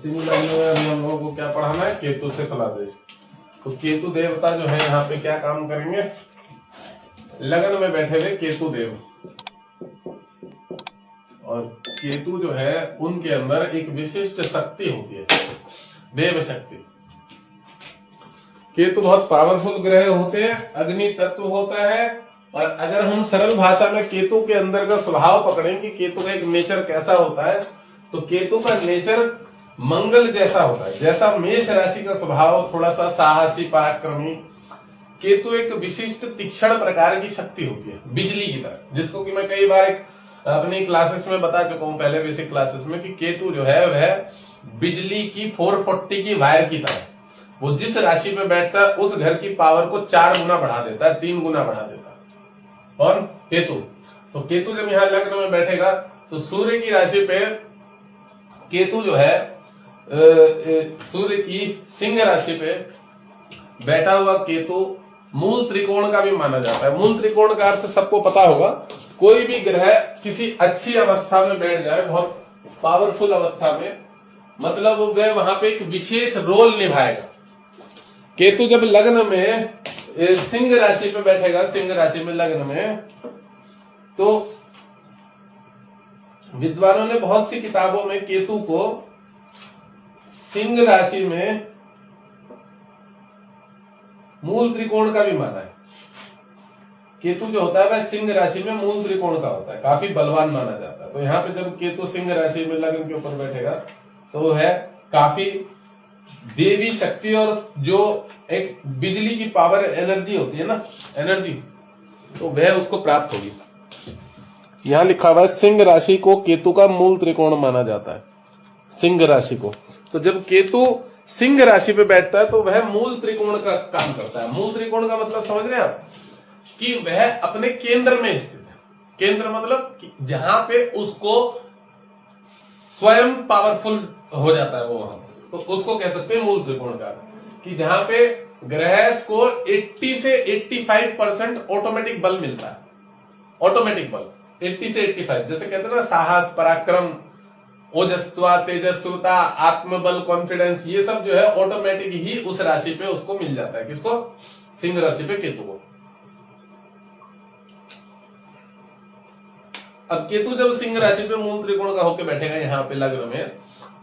इसी महीने में अभी हम लोगों को क्या पढ़ाना है, केतु से फलादेश। तो केतु देवता जो है यहाँ पे क्या काम करेंगे, लगन में बैठे हुए केतु देव, और केतु जो है उनके अंदर एक विशिष्ट शक्ति होती है, देव शक्ति। केतु बहुत पावरफुल ग्रह होते हैं, अग्नि तत्व होता है। और अगर हम सरल भाषा में केतु के अंदर का स्वभाव पकड़ें कि केतु का एक नेचर कैसा होता है, तो केतु का नेचर मंगल जैसा होता है। जैसा मेष राशि का स्वभाव थोड़ा सा साहसी पराक्रमी, केतु एक विशिष्ट तीक्ष्ण प्रकार की शक्ति होती है, बिजली की तरह, जिसको कि मैं कई बार अपनी क्लासेस में बता चुका हूं, पहले बेसिक क्लासेस में, कि केतु जो है वह बिजली की 440 की वायर की तरह, वो जिस राशि पे बैठता है उस घर की पावर को 4 गुना बढ़ा देता है, 3 गुना बढ़ा देता है। कौन? केतु। तो केतु जब यहां लग्न में बैठेगा तो सूर्य की राशि पे केतु जो है सूर्य की सिंह राशि पे बैठा हुआ केतु मूल त्रिकोण का भी माना जाता है। मूल त्रिकोण का अर्थ सबको पता होगा, कोई भी ग्रह किसी अच्छी अवस्था में बैठ जाए, बहुत पावरफुल अवस्था में, मतलब वह वहां पे एक विशेष रोल निभाएगा। केतु जब लग्न में सिंह राशि पे बैठेगा, सिंह राशि में लग्न में, तो विद्वानों ने बहुत सी किताबों में केतु को सिंह राशि में मूल त्रिकोण का भी माना है। केतु जो होता है वह सिंह राशि में मूल त्रिकोण का होता है, काफी बलवान माना जाता है। तो यहाँ पे जब केतु सिंह राशि में लग्न के ऊपर बैठेगा तो है काफी देवी शक्ति, और जो एक बिजली की पावर एनर्जी होती है ना, एनर्जी, तो वह उसको प्राप्त होगी। यहां लिखा हुआ है सिंह राशि को केतु का मूल त्रिकोण माना जाता है, सिंह राशि को। तो जब केतु सिंह राशि पे बैठता है तो वह मूल त्रिकोण का काम करता है। मूल त्रिकोण का मतलब समझ रहे हैं आप, कि वह अपने केंद्र में स्थित है। केंद्र मतलब जहां पे उसको स्वयं पावरफुल हो जाता है वो वहां, तो उसको कह सकते हैं मूल त्रिकोण का, कि जहां पे ग्रह को 80 से 85% ऑटोमेटिक बल मिलता है। ऑटोमेटिक बल 80 से 85, जैसे कहते हैं ना साहस, पराक्रम, ओजस्वा, तेजस्वता, आत्मबल, कॉन्फिडेंस, ये सब जो है ऑटोमेटिक ही उस राशि पे उसको मिल जाता है। किसको? सिंह राशि पे केतु को। अब केतु जब सिंह राशि पे मूल त्रिकोण का होकर बैठेगा यहाँ पे लग्न में,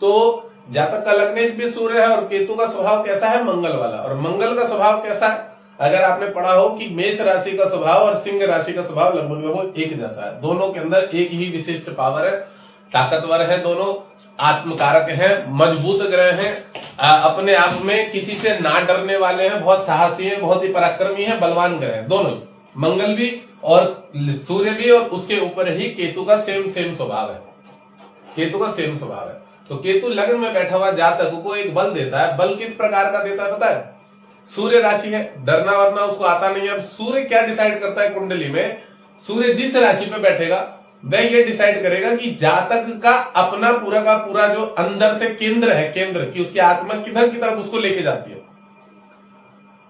तो जातक का लग्नेश भी सूर्य है, और केतु का स्वभाव कैसा है? मंगल वाला। और मंगल का स्वभाव कैसा है? अगर आपने पढ़ा हो कि मेष राशि का स्वभाव और सिंह राशि का स्वभाव लगभग एक जैसा है, दोनों के अंदर एक ही विशिष्ट पावर है, ताकतवर है, दोनों आत्मकारक है, मजबूत ग्रह हैं, अपने आप में किसी से ना डरने वाले हैं, बहुत साहसी हैं, बहुत ही पराक्रमी है, बलवान ग्रह है, दोनों, मंगल भी और सूर्य भी। और उसके ऊपर ही केतु का सेम स्वभाव है, केतु का सेम स्वभाव है। तो केतु लग्न में बैठा हुआ जातक को एक बल देता है। बल किस प्रकार का देता है पता है? सूर्य राशि है, डरना वरना उसको आता नहीं है। अब सूर्य क्या डिसाइड करता है कुंडली में? सूर्य जिस राशि पे बैठेगा वह ये डिसाइड करेगा कि जातक का अपना पूरा का पूरा जो अंदर से केंद्र है, केंद्र की उसकी आत्मा किधर की तरफ उसको लेके जाती है।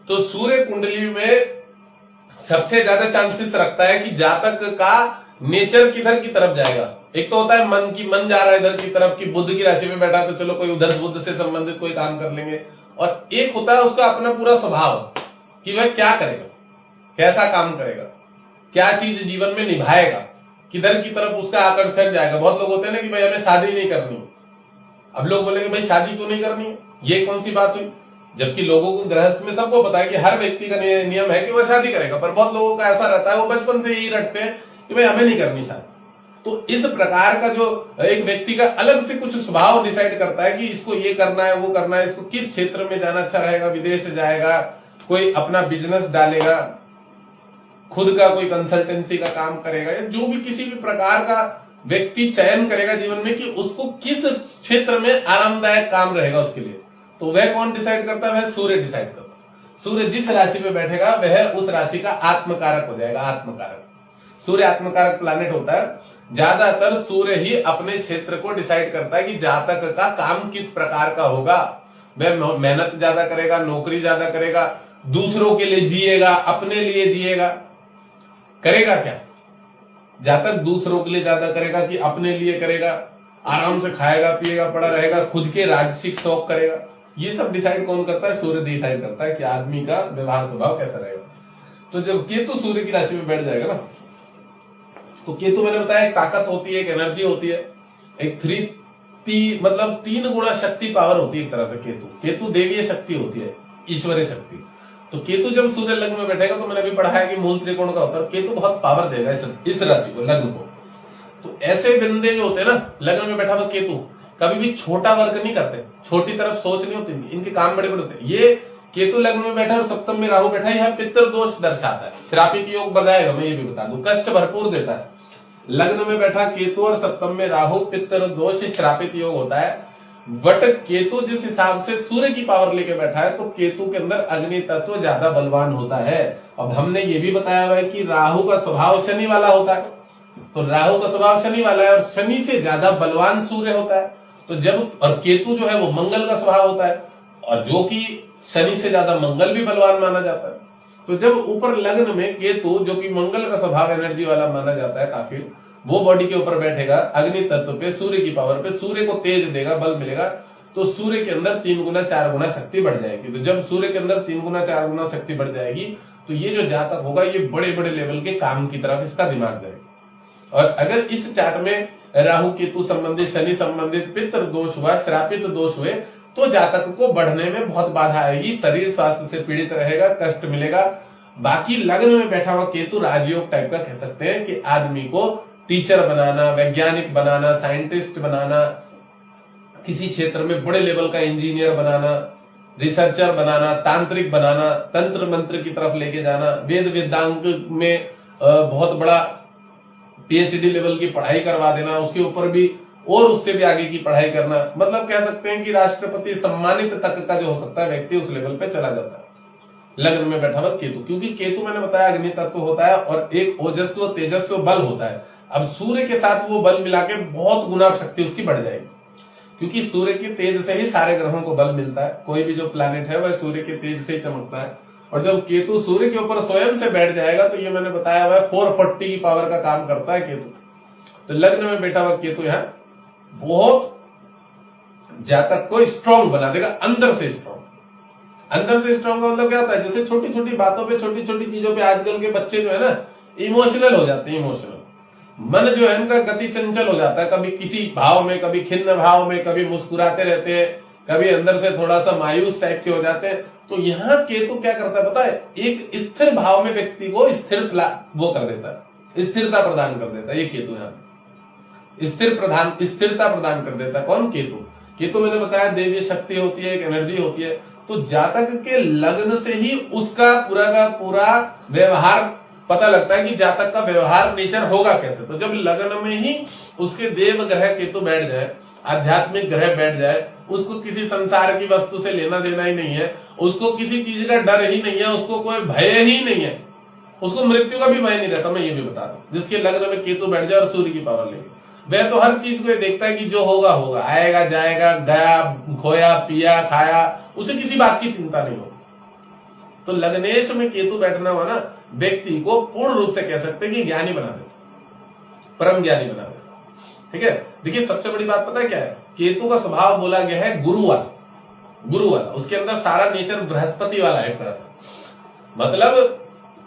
तो सूर्य कुंडली में सबसे ज्यादा चांसेस रखता है कि जातक का नेचर किधर की तरफ जाएगा। एक तो होता है मन की, मन जा रहा है इधर की तरफ, की बुध की राशि में बैठा तो चलो कोई उधर बुध से संबंधित कोई काम कर लेंगे। और एक होता है उसका अपना पूरा स्वभाव, कि वह क्या करेगा, कैसा काम करेगा, क्या चीज जीवन में निभाएगा, किधर की तरफ उसका आकर्षण जाएगा। बहुत लोग होते हैं ना कि भाई हमें शादी नहीं करनी। अब लोग बोलेंगे भाई शादी क्यों नहीं करनी है, ये कौन सी बात हुई? जबकि लोगों को, गृहस्थ में सबको पता है कि हर व्यक्ति का नियम है कि वह शादी करेगा, पर बहुत लोगों का ऐसा रहता है वो बचपन से ही रटते हैं कि भाई हमें नहीं करनी शादी। तो इस प्रकार का जो एक व्यक्ति का अलग से कुछ स्वभाव डिसाइड करता है कि इसको ये करना है, वो करना है, इसको किस क्षेत्र में जाना अच्छा रहेगा, विदेश जाएगा, कोई अपना बिजनेस डालेगा, खुद का कोई कंसल्टेंसी का काम करेगा, या जो भी किसी भी प्रकार का व्यक्ति चयन करेगा जीवन में कि उसको किस क्षेत्र में आरामदायक काम रहेगा उसके लिए, तो वह कौन डिसाइड करता है? वह सूर्य डिसाइड करता है। सूर्य जिस राशि में बैठेगा वह उस राशि का आत्मकारक हो जाएगा। आत्मकारक, सूर्य आत्मकारक प्लैनेट होता है। ज्यादातर सूर्य ही अपने क्षेत्र को डिसाइड करता है कि जातक का काम किस प्रकार का होगा। वह मेहनत ज्यादा करेगा, नौकरी ज्यादा करेगा, दूसरों के लिए जिएगा, अपने लिए जिएगा, करेगा क्या? जातक दूसरों के लिए ज्यादा करेगा कि अपने लिए करेगा? आराम से खाएगा पिएगा पड़ा रहेगा, खुद के राजसिक शौक करेगा। ये सब डिसाइड कौन करता है? सूर्य डिसाइड करता है कि आदमी का व्यवहार स्वभाव कैसा रहेगा। तो जब केतु सूर्य की राशि में बैठ जाएगा ना, तो केतु मैंने बताया एक ताकत होती है, एक एनर्जी होती है, एक मतलब 3 गुना शक्ति पावर होती है एक तरह से। केतु देवीय शक्ति होती है, ईश्वरीय शक्ति। तो केतु जब सूर्य लग्न में बैठेगा, तो मैंने अभी पढ़ा है कि मूल त्रिकोण का होता है, केतु बहुत पावर देगा इस राशि को, लग्न को। तो ऐसे बंदे जो होते हैं ना, लग्न में बैठा हुआ केतु कभी भी छोटा वर्क नहीं करते, छोटी तरफ सोच नहीं होती, इनके काम बड़े बड़े होते हैं। ये केतु लग्न में बैठा और सप्तम में राहु बैठा, यह पितृ दोष दर्शाता है, श्रापित योग बनाएगा, मैं ये भी बता दूं, कष्ट भरपूर देता है। लग्न में बैठा केतु और सप्तम में राहु पितृ दोष श्रापित योग होता है। बट केतु जिस हिसाब से सूर्य की पावर लेके बैठा है, तो केतु के अंदर अग्नि तत्व ज्यादा बलवान होता है। अब हमने ये भी बताया हुआ है कि राहु का स्वभाव शनि वाला होता है, तो राहु का स्वभाव शनि वाला है और शनि से ज्यादा बलवान सूर्य होता है। तो जब, और केतु जो है वो मंगल का स्वभाव होता है, और जो कि शनि से ज्यादा मंगल भी बलवान माना जाता है। तो जब ऊपर लग्न में केतु, जो कि मंगल का स्वभाव एनर्जी वाला माना जाता है काफी, वो बॉडी के ऊपर बैठेगा अग्नि तत्व पे, सूर्य की पावर पे, सूर्य को तेज देगा, बल मिलेगा, तो सूर्य के अंदर 3 गुना 4 गुना शक्ति बढ़ जाएगी। तो जब सूर्य के अंदर 3 गुना 4 गुना शक्ति बढ़ जाएगी, तो ये जो जातक होगा, ये बड़े बड़े लेवल के काम की तरफ इसका दिमाग जाएगा। और अगर इस चार्ट में राहु केतु संबंधित, शनि संबंधित पितृ दोष हुआ, श्रापित दोष हुए, तो जातक को बढ़ने में बहुत बाधा आएगी, शरीर स्वास्थ्य से पीड़ित रहेगा, कष्ट मिलेगा। बाकी लग्न में बैठा हुआ केतु राजयोग टाइप का कह सकते हैं कि आदमी को टीचर बनाना, वैज्ञानिक बनाना, साइंटिस्ट बनाना, किसी क्षेत्र में बड़े लेवल का इंजीनियर बनाना, रिसर्चर बनाना, तांत्रिक बनाना, तंत्र मंत्र की तरफ लेके जाना, वेद वेदांग में बहुत बड़ा पीएचडी लेवल की पढ़ाई करवा देना, उसके ऊपर भी और उससे भी आगे की पढ़ाई करना। मतलब कह सकते हैं कि राष्ट्रपति सम्मानित तक का जो हो सकता है व्यक्ति, उस लेवल पे चला जाता है लग्न में बैठा हुआ केतु। क्योंकि केतु मैंने बताया अग्नि तत्व होता है और एक ओजस्व तेजस्व बल होता है। अब सूर्य के साथ वो बल मिला के बहुत गुना शक्ति उसकी बढ़ जाएगी, क्योंकि सूर्य के तेज से ही सारे ग्रहों को बल मिलता है। कोई भी जो प्लैनेट है वह सूर्य के तेज से ही चमकता है। और जब केतु सूर्य के ऊपर स्वयं से बैठ जाएगा, तो ये मैंने बताया हुआ 440 की पावर का काम करता है केतु। तो लग्न में बैठा हुआ केतु यहाँ बहुत जातक को स्ट्रांग बना देगा, अंदर से स्ट्रांग। अंदर से स्ट्रांग का मतलब क्या होता है? जैसे छोटी छोटी बातों पे, छोटी छोटी चीजों पे आजकल के बच्चे जो है ना, इमोशनल हो जाते हैं। इमोशनल मन जो है इनका गति चंचल हो जाता है, कभी किसी भाव में, कभी खिन्न भाव में, कभी मुस्कुराते रहते हैं, कभी अंदर से थोड़ा सा मायूस टाइप के हो जाते हैं। तो यहाँ केतु क्या करता है पता है? एक स्थिर भाव में व्यक्ति को वो कर देता है, स्थिरता प्रदान कर देता है। ये केतु यहाँ स्थिरता प्रदान कर देता है। कौन? केतु। केतु मैंने बताया देवीय शक्ति होती है, एक एनर्जी होती है। तो जातक के लग्न से ही उसका पूरा का पूरा व्यवहार पता लगता है कि जातक का व्यवहार नेचर होगा कैसे। तो जब लग्न में ही उसके देव ग्रह केतु बैठ जाए, आध्यात्मिक ग्रह बैठ जाए, उसको किसी संसार की वस्तु से लेना देना ही नहीं है, उसको किसी चीज का डर ही नहीं है, उसको कोई भय ही नहीं है, उसको मृत्यु का भी भय नहीं रहता। मैं ये भी बता दूं, जिसके लग्न में केतु बैठ जाए और सूर्य की पावर लेके, वह तो हर चीज को देखता है कि जो होगा होगा, आएगा जाएगा, गया खोया पिया खाया, उसे किसी बात की चिंता नहीं होगी। तो लग्नेश में केतु बैठना हुआ ना, व्यक्ति को पूर्ण रूप से कह सकते हैं कि ज्ञानी बना देता, परम ज्ञानी बना देता। ठीक है, देखिए सबसे बड़ी बात पता है क्या है? केतु का स्वभाव बोला गया है गुरु वाला। उसके अंदर सारा नेचर बृहस्पति वाला है एक तरह से। मतलब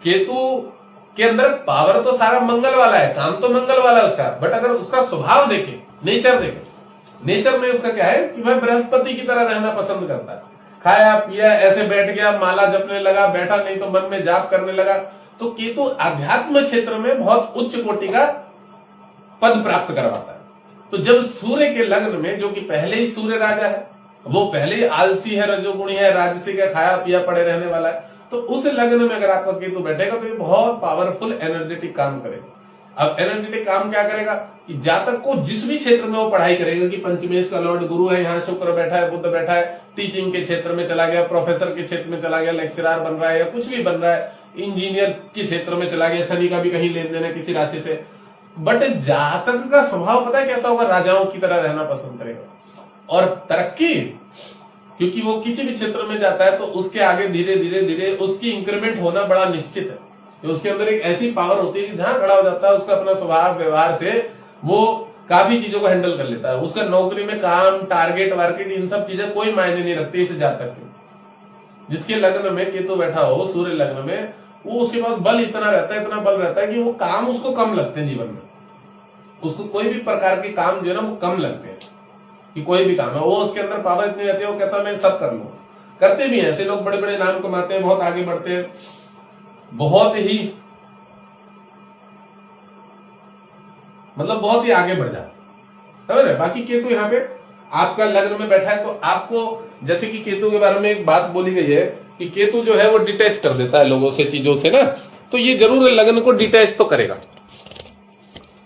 केतु के अंदर पावर तो सारा मंगल वाला है, काम तो मंगल वाला है उसका। बट अगर उसका स्वभाव देखें, नेचर में उसका क्या है कि वह बृहस्पति की तरह रहना पसंद करता है। खाया पिया ऐसे बैठ गया, माला जपने लगा, बैठा नहीं तो मन में जाप करने लगा। तो केतु आध्यात्म क्षेत्र में बहुत उच्च कोटि का पद प्राप्त करवाता है। तो जब सूर्य के लग्न में, जो कि पहले ही सूर्य राजा है, वो पहले ही आलसी है, रजोगुणी है, राजसिक है, खाया पिया पड़े रहने वाला है, तो उस लग्न में अगर आपका केतु बैठेगा तो ये बहुत पावरफुल एनर्जेटिक काम करेगा। अब एनर्जेटिक काम क्या करेगा कि जातक को जिस भी क्षेत्र में वो पढ़ाई करेगा, कि पंचमेश का लॉर्ड गुरु है, यहाँ शुक्र बैठा है, बुध बैठा है, टीचिंग के क्षेत्र में चला गया, प्रोफेसर के क्षेत्र में चला गया, लेक्चरर बन रहा है या कुछ भी बन रहा है, इंजीनियर के क्षेत्र में चला गया, शनि का भी कहीं लेन देन है किसी राशि से। बट जातक का स्वभाव पता है कैसा होगा? राजाओं की तरह रहना पसंद करेगा। और तरक्की, क्योंकि वो किसी भी क्षेत्र में जाता है तो उसके आगे धीरे धीरे उसकी इंक्रीमेंट होना बड़ा निश्चित है। तो उसके अंदर एक ऐसी पावर होती है कि जहां खड़ा हो जाता है, उसका अपना स्वभाव व्यवहार से वो काफी चीजों को हैंडल कर लेता है। उसका नौकरी में काम, टारगेट वार्केट, इन सब चीजें कोई मायने नहीं रखती इस जातक में। जिसके लग्न में केतु बैठा हो, सूर्य लग्न में, वो उसके पास बल इतना रहता है, इतना बल रहता है कि वो काम उसको कम लगते हैं जीवन में। उसको कोई भी प्रकार के काम जो है ना वो कम लगते हैं, कि कोई भी काम है वो उसके अंदर पावर इतनी रहती है, वो कहता है मैं सब कर लूंगा। करते भी हैं ऐसे लोग, बड़े बड़े नाम कमाते हैं, बहुत आगे बढ़ते हैं, बहुत ही मतलब बहुत ही आगे बढ़ जाते, समझ रहे। बाकी केतु यहाँ पे आपका लग्न में बैठा है, तो आपको जैसे कि केतु के बारे में एक बात बोली गई है कि केतु जो है वो डिटैच कर देता है लोगों से, चीजों से ना, तो ये जरूर लग्न को डिटैच तो करेगा,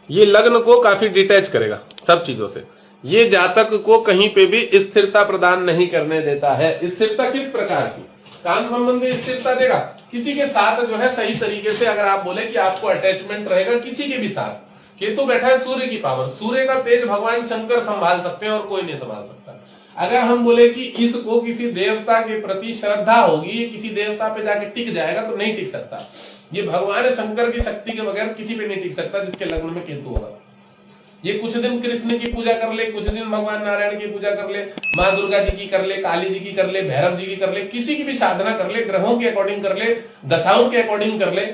ये लग्न को काफी डिटैच करेगा सब चीजों से। ये जातक को कहीं पे भी स्थिरता प्रदान नहीं करने देता है। स्थिरता किस प्रकार की? काम संबंधी स्थिरता देगा, किसी के साथ जो है सही तरीके से, अगर आप बोले कि आपको अटैचमेंट रहेगा किसी के भी साथ। केतु बैठा है सूर्य की पावर, सूर्य का तेज भगवान शंकर संभाल सकते हैं और कोई नहीं संभाल सकता। अगर हम बोले कि इसको किसी देवता के प्रति श्रद्धा होगी, ये किसी देवता पे जाके टिक जाएगा, तो नहीं टिक सकता। ये भगवान शंकर की शक्ति के बगैर किसी पे नहीं टिक सकता जिसके लग्न में केतु होगा। ये कुछ दिन कृष्ण की पूजा कर ले, कुछ दिन भगवान नारायण की पूजा कर ले, माँ दुर्गा जी की कर ले, काली जी की कर ले, भैरव जी की कर ले, किसी की भी साधना कर ले, ग्रहों के अकॉर्डिंग कर ले, दशाओं के अकॉर्डिंग कर ले,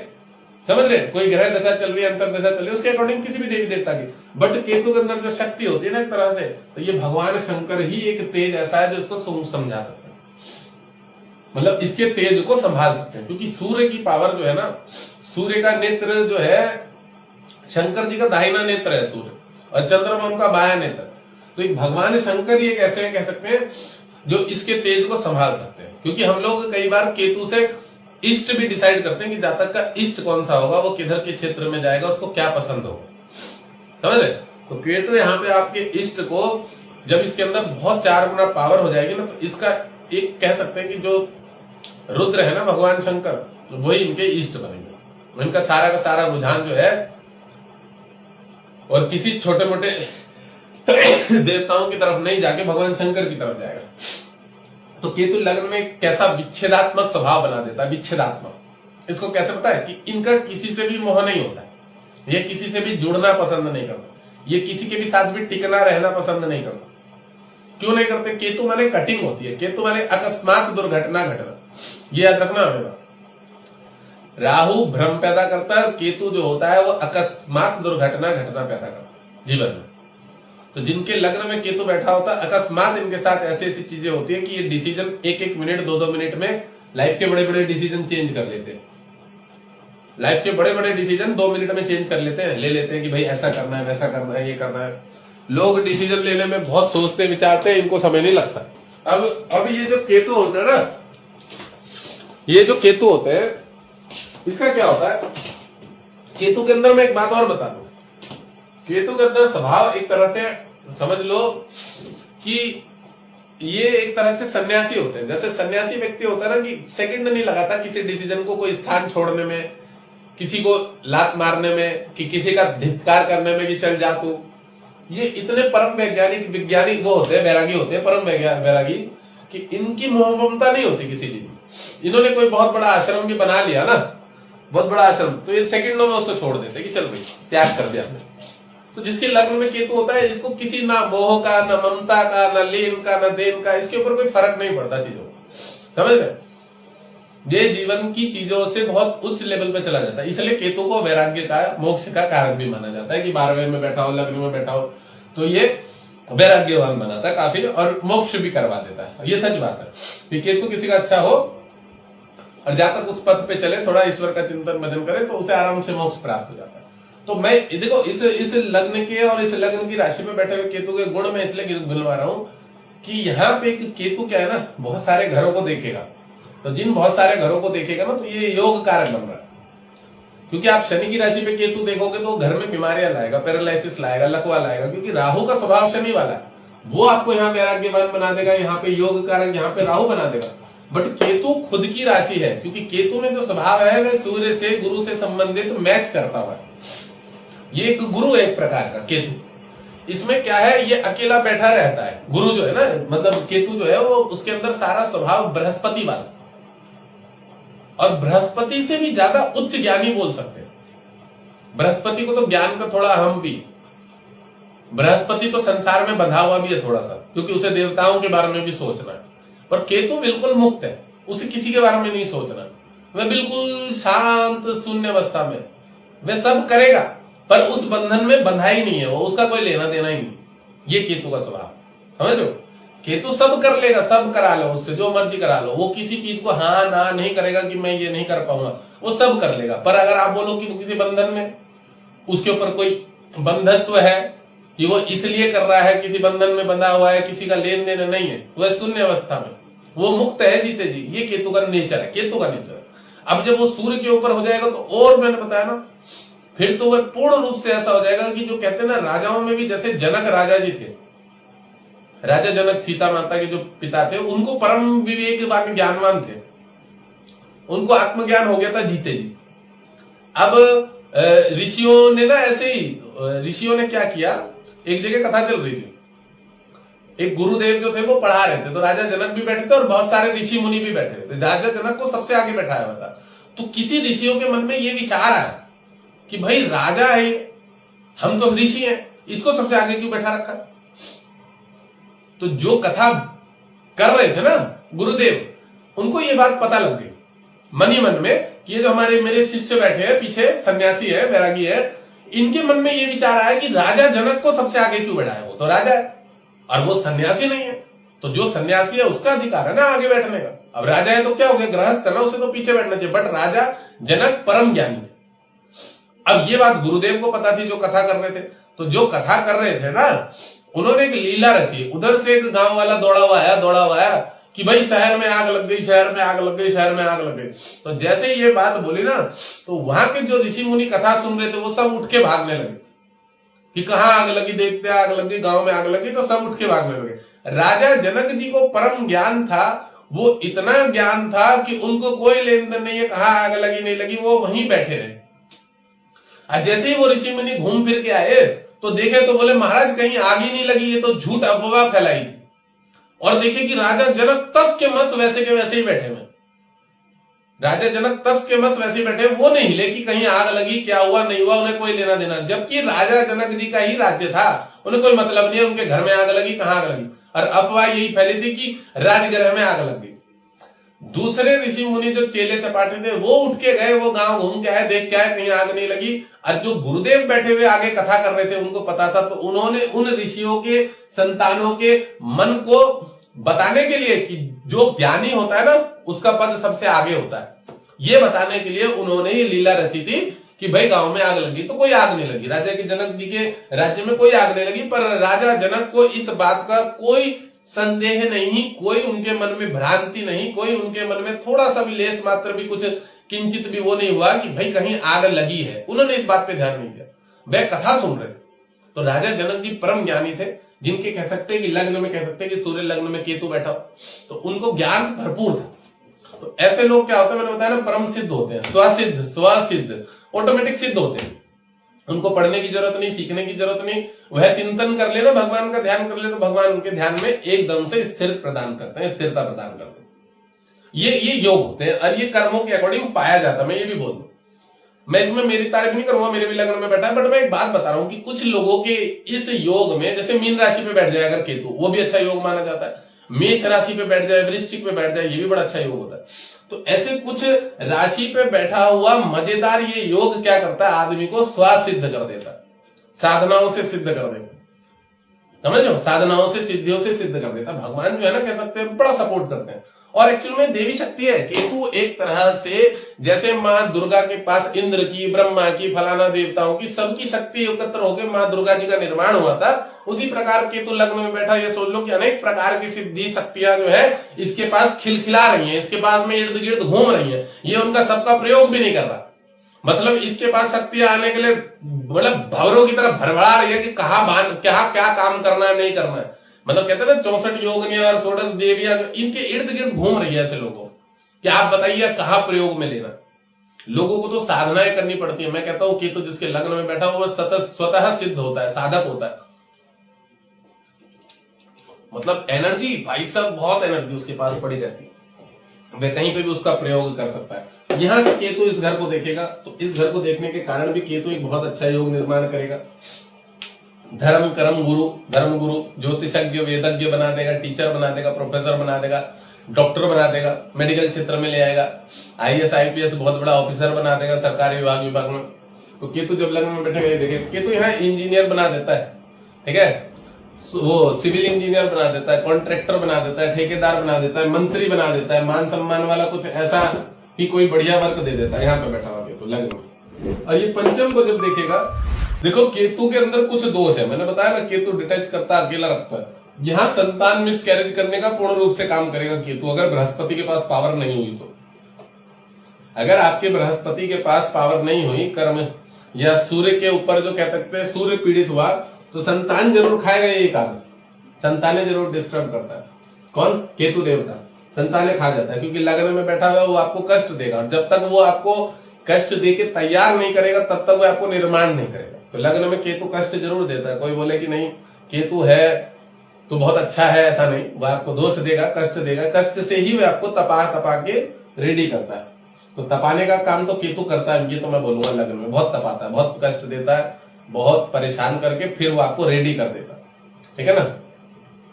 समझ रहे। कोई ग्रह दशा चल रही है, अंतर दशा चल रही है, उसके अकॉर्डिंग किसी भी देवी देवता की। बट केतु के अंदर जो शक्ति होती है ना एक तरह से, तो ये भगवान शंकर ही एक तेज ऐसा है जो इसको समझा सकते हैं, मतलब इसके तेज को संभाल सकते हैं। क्योंकि सूर्य की पावर जो है ना, सूर्य का नेत्र जो है शंकर जी का दाहिना नेत्र है सूर्य, और चंद्रमा उनका बायां नेत्र। तो एक भगवान शंकर ही एक ऐसे कह सकते हैं जो इसके तेज को संभाल सकते हैं। क्योंकि हम लोग कई बार केतु से इष्ट भी डिसाइड करते हैं कि जातक का इष्ट कौन सा होगा, वो किधर के क्षेत्र में जाएगा, उसको क्या पसंद होगा, समझ रहे। तो केतु यहाँ पे आपके इष्ट को, जब इसके अंदर बहुत 4 गुना पावर हो जाएगी ना, तो इसका एक कह सकते हैं कि जो रुद्र है ना भगवान शंकर, तो वही इनके इष्ट बनेंगे। इनका सारा का सारा रुझान जो है, और किसी छोटे मोटे देवताओं की तरफ नहीं जाके भगवान शंकर की तरफ जाएगा। तो केतु लग्न में कैसा विच्छेदात्मक स्वभाव बना देता है, विच्छेदात्मक। इसको कैसे पता है कि इनका किसी से भी मोह नहीं होता है, ये किसी से भी जुड़ना पसंद नहीं करता, ये किसी के भी साथ भी टिकना रहना पसंद नहीं करता। क्यों नहीं करते? केतु माने कटिंग होती है, केतु माने अकस्मात दुर्घटना घटना, ये याद रखना हमें। राहु भ्रम पैदा करता है, केतु जो होता है वो अकस्मात दुर्घटना घटना पैदा करता है जीवन में। तो जिनके लग्न में केतु बैठा होता है, अकस्मात इनके साथ ऐसी ऐसी चीजें होती है कि ये डिसीजन 1-1 मिनट 2-2 मिनट में लाइफ के बड़े बड़े डिसीजन चेंज कर लेते हैं। लाइफ के बड़े बड़े डिसीजन 2 मिनट में चेंज कर लेते हैं, ले लेते हैं कि भाई ऐसा करना है, वैसा करना है, ये करना है। लोग डिसीजन लेने में बहुत सोचते विचारते हैं, इनको समय नहीं लगता। अब ये जो केतु होते हैं ना, ये जो केतु होते हैं, इसका क्या होता है? केतु के अंदर मैं एक बात और बता दूं, केतु के अंदर स्वभाव एक तरह से समझ लो कि ये एक तरह से सन्यासी होते हैं। जैसे सन्यासी व्यक्ति होता है ना कि सेकंड नहीं लगाता किसी डिसीजन को, कोई स्थान छोड़ने में, किसी को लात मारने में, कि किसी का धिक्कार करने में कि चल जा तू। ये इतने परम विज्ञानी वो होते हैं, वैरागी होते हैं, परम वैरागी, कि इनकी मोह ममता नहीं होती किसी चीज में। इन्होंने कोई बहुत बड़ा आश्रम भी बना लिया ना, बहुत बड़ा आश्रम, तो ये सेकंडों में उसको छोड़ देते कि चल भाई त्याग कर दिया हमने। तो जिसके लग्न में केतु होता है, इसको किसी ना मोह का, ना ममता का, ना लेन का, ना देन का, इसके ऊपर कोई फर्क नहीं पड़ता चीजों को, समझ रहे। ये जीवन की चीजों से बहुत उच्च लेवल पे चला जाता है। इसलिए केतु को वैराग्य का, मोक्ष का कारक भी माना जाता है कि 12वें में बैठा हो, लग्न में बैठा हो, तो ये वैराग्यवान बनाता है काफी, और मोक्ष भी करवा देता है। ये सच बात है कि केतु किसी का अच्छा हो और जहां तक उस पथ पे चले, थोड़ा ईश्वर का चिंतन भजन करे, तो उसे आराम से मोक्ष प्राप्त हो जाता है। तो मैं देखो इस लग्न के और इस लग्न की राशि में बैठे हुए केतु के गुण में इसलिए गिनवा रहा हूं कि यहाँ पे एक केतु क्या है ना, बहुत सारे घरों को देखेगा। तो जिन बहुत सारे घरों को देखेगा ना, तो ये योग कारक बन रहा है। क्योंकि आप शनि की राशि पे केतु देखोगे तो घर में बीमारियां लाएगा, पैरालिसिस लाएगा, लकवा लाएगा, क्योंकि राहु का स्वभाव शनि वाला है। वो आपको यहाँ वैराग्यवान बना देगा, यहाँ पे योग कारक, यहाँ पे राहु बना देगा। बट केतु खुद की राशि है, क्योंकि केतु में जो स्वभाव है वह सूर्य से, गुरु से संबंधित मैच करता हुआ है। ये एक गुरु है एक प्रकार का केतु। इसमें क्या है, ये अकेला बैठा रहता है। गुरु जो है ना, मतलब केतु जो है वो, उसके अंदर सारा स्वभाव बृहस्पति वाला, और बृहस्पति से भी ज्यादा उच्च ज्ञानी बोल सकते हैं। बृहस्पति को तो ज्ञान का थोड़ा हम भी, बृहस्पति तो संसार में बंधा हुआ भी है थोड़ा सा, क्योंकि उसे देवताओं के बारे में भी सोचना है, पर केतु बिल्कुल मुक्त है, उसे किसी के बारे में नहीं सोचना, वह बिल्कुल शांत शून्य अवस्था में वह सब करेगा, पर उस बंधन में बंधा ही नहीं है वो, उसका कोई लेना देना ही नहीं। ये केतु का स्वभाव, समझ लो। केतु सब कर लेगा, सब करा लो उससे, जो मर्जी करा लो, वो किसी चीज को हाँ ना नहीं करेगा कि मैं ये नहीं कर पाऊंगा, वो सब कर लेगा। पर अगर आप बोलो कि वो किसी बंधन में, उसके ऊपर कोई बंधत्व है कि वो इसलिए कर रहा है, किसी बंधन में बंधा हुआ है, किसी का लेन देन नहीं है, वह शून्य अवस्था में वो मुक्त है जीते जी, ये केतु का नेचर है, केतु का नेचर। अब जब वो सूर्य के ऊपर हो जाएगा तो और मैंने बताया ना, फिर तो वह पूर्ण रूप से ऐसा हो जाएगा कि जो कहते हैं ना राजाओं में भी, जैसे जनक राजा जी थे, राजा जनक सीता माता के जो पिता थे, उनको परम विवेकवान ज्ञानवान थे, उनको आत्मज्ञान हो गया था जीते जी। अब ऋषियों ने ना ऐसे ही, ऋषियों ने क्या किया, एक जगह कथा चल रही थी, एक गुरुदेव जो थे वो पढ़ा रहे थे, तो राजा जनक भी बैठे थे और बहुत सारे ऋषि मुनि भी बैठे थे। राजा जनक को सबसे आगे बैठाया हुआ था। तो किसी ऋषियों के मन में ये विचार आया कि भाई राजा है, हम तो ऋषि हैं, इसको सबसे आगे क्यों बैठा रखा। तो जो कथा कर रहे थे ना गुरुदेव, उनको ये बात पता लग गई मन ही मन में कि ये जो हमारे मेरे शिष्य बैठे हैं पीछे, सन्यासी है, वैरागी है, इनके मन में ये विचार आया कि राजा जनक को सबसे आगे क्यों बैठाया, वो तो राजा है और वो सन्यासी नहीं है, तो जो सन्यासी है उसका अधिकार है ना आगे बैठने का। अब राजा है तो क्या हो गया, गृहस्थ करना, उसे तो पीछे बैठना चाहिए, बट राजा जनक परम ज्ञानी थे। अब ये बात गुरुदेव को पता थी जो कथा कर रहे थे, तो जो कथा कर रहे थे ना, उन्होंने एक लीला रची। उधर से एक गांव वाला दौड़ा हुआ आया कि भाई शहर में आग लग गई, शहर में आग लग गई, शहर में आग लग गई। तो जैसे ये बात बोली ना, तो वहां के जो ऋषि मुनि कथा सुन रहे थे वो सब उठ के भागने लगे कि कहाँ आग लगी, देखते आग लगी, गांव में आग लगी, तो सब उठ के भागने लगे। राजा जनक जी को परम ज्ञान था, वो इतना ज्ञान था कि उनको कोई लेन देन नहीं है कहाँ आग लगी नहीं लगी, वो वहीं बैठे रहे। और जैसे ही वो ऋषि मुनि घूम फिर के आए तो देखे तो बोले महाराज कहीं आग ही नहीं लगी, ये तो झूठ अफवाह फैलाई थी। और देखे कि राजा जनक तस के मस वैसे के वैसे ही बैठे हुए, राजा जनक तस के मस वैसे ही बैठे, वो नहीं हिले कि कहीं आग लगी, क्या हुआ नहीं हुआ, उन्हें कोई लेना देना, जबकि राजा जनक जी का ही राज्य था, उन्हें कोई मतलब नहीं है उनके घर में आग लगी, कहाँ आग लगी। और अफवाह यही फैली थी कि राजगृह में आग लग गई। दूसरे ऋषि मुनि जो चेले चपाटे थे वो उठ के गए, वो गांव घूम के आए, देख के आए कहीं आग नहीं लगी। और जो गुरुदेव बैठे हुए आगे कथा कर रहे थे उनको पता था, तो उन्होंने उन ऋषियों के संतानों के मन को बताने के लिए कि जो ज्ञानी होता है ना उसका पद सबसे आगे होता है, ये बताने के लिए उन्होंने ये लीला रची थी कि भाई गांव में आग लगी, तो कोई आग नहीं लगी, राजा के जनक जी के राज्य में कोई आग नहीं लगी। पर राजा जनक को इस बात का कोई संदेह नहीं, कोई उनके मन में भ्रांति नहीं, कोई उनके मन में थोड़ा सा भी लेस मात्र भी कुछ किंचित भी वो नहीं हुआ कि भाई कहीं आग लगी है। उन्होंने इस बात पे ध्यान नहीं दिया, वह कथा सुन रहे थे। तो राजा जनक जी परम ज्ञानी थे, जिनके कह सकते हैं कि लग्न में, कह सकते हैं कि सूर्य लग्न में केतु बैठा, तो उनको ज्ञान भरपूर था। तो ऐसे लोग क्या होते हैं, मैंने बताया ना, परम सिद्ध होते हैं, स्वसिद्ध ऑटोमेटिक सिद्ध होते हैं। उनको पढ़ने की जरूरत नहीं, सीखने की जरूरत नहीं, वह चिंतन कर ले ना, भगवान का ध्यान कर ले, तो भगवान उनके ध्यान में एकदम से स्थिर प्रदान करते हैं, स्थिरता प्रदान करते हैं। ये योग होते हैं और ये कर्मों के अकॉर्डिंग पाया जाता है। मैं ये भी बोल दूं, मैं इसमें मेरी तारीफ नहीं करूंगा, मेरे भी लग्न में बैठा है, बट मैं एक बात बता रहा हूं कि कुछ लोगों के इस योग में, जैसे मीन राशि पे बैठ जाए अगर केतु, वो भी अच्छा योग माना जाता है। मेष राशि पे बैठ जाए, वृश्चिक पे बैठ जाए, ये भी बड़ा अच्छा योग होता है। तो ऐसे कुछ राशि पे बैठा हुआ मजेदार ये योग क्या करता है, आदमी को स्वसिद्ध कर देता है, साधनाओं से सिद्ध कर देता, समझ लो, साधनाओं से सिद्धियों से सिद्ध कर देता। भगवान जो है ना, कह सकते हैं बड़ा सपोर्ट करते हैं। और एक्चुअल में देवी शक्ति है केतु, एक तरह से जैसे माँ दुर्गा के पास इंद्र की, ब्रह्मा की, फलाना देवताओं की सबकी शक्ति एकत्र होकर माँ दुर्गा जी का निर्माण हुआ था, उसी प्रकार केतु लग्न में बैठा, ये सोच लो कि अनेक प्रकार की सिद्धि शक्तियां जो है इसके पास खिलखिला रही हैं, इसके पास में इर्द गिर्द घूम रही हैं, ये उनका सबका प्रयोग भी नहीं कर रहा। मतलब इसके पास शक्तियां आने के लिए मतलब भंवरों की तरफ भरभरा रही है कि क्या क्या काम करना है, नहीं करना है। मतलब कहते हैं ना 64 योगिनियां और 16 देवियां इनके इर्द गिर्द घूम रही है ऐसे लोगों, कि आप बताइए कहां प्रयोग में लेना। लोगों को तो साधनाएं करनी पड़ती है। मैं कहता हूं केतु जिसके लग्न में बैठा हुआ स्वतः सिद्ध होता है, साधक होता है। मतलब एनर्जी, भाई साहब बहुत एनर्जी उसके पास पड़ी रहती है, वह कहीं पे भी उसका प्रयोग कर सकता है। यहां से केतु इस घर को देखेगा, तो इस घर को देखने के कारण भी केतु एक बहुत अच्छा योग निर्माण करेगा। धर्म कर्म गुरु, धर्म गुरु, ज्योतिषज्ञ वेदज्ञ बना देगा, टीचर बना देगा, प्रोफेसर बना देगा, डॉक्टर बना देगा, मेडिकल क्षेत्र में ले आएगा, आईएएस आईपीएस बहुत बड़ा ऑफिसर बना देगा सरकारी विभाग में। तो केतु जब लग्न में बैठेगा, ये देखिए केतु यहाँ इंजीनियर बना देता है, ठीक है, वो सिविल इंजीनियर बना देता है, कॉन्ट्रैक्टर बना देता है, ठेकेदार बना देता है, मंत्री बना देता है, मान सम्मान वाला कुछ ऐसा कि कोई बढ़िया वर्क दे देता है, यहाँ पे बैठा हुआ केतु लग्न में। और ये पंचम को जब देखेगा, देखो केतु के अंदर कुछ दोष है, मैंने बताया ना केतु डिटैच करता है, अकेला रखता है। यहाँ संतान मिसकैरेज करने का पूर्ण रूप से काम करेगा केतु, अगर बृहस्पति के पास पावर नहीं हुई तो। अगर आपके बृहस्पति के पास पावर नहीं हुई कर्म या सूर्य के ऊपर जो कह सकते हैं सूर्य पीड़ित हुआ, तो संतान जरूर खाएगा, ये एक आदमी संतानें जरूर डिस्टर्ब करता है। कौन? केतु देवता संतानें खा जाता है, क्योंकि लग्न में बैठा हुआ वो आपको कष्ट देगा, और जब तक वो आपको कष्ट देके तैयार नहीं करेगा तब तक वो आपको निर्माण नहीं करेगा। तो लग्न में केतु कष्ट जरूर देता है। कोई बोले कि नहीं केतु है तो बहुत अच्छा है, ऐसा नहीं, वो आपको दोष देगा, कष्ट देगा, कष्ट से ही वो आपको तपा के रेडी करता है। तो तपाने का काम तो केतु करता है, ये तो मैं बोलूंगा लग्न में बहुत तपाता है, बहुत कष्ट देता है, बहुत परेशान करके फिर वो आपको रेडी कर देता है, ठीक है ना।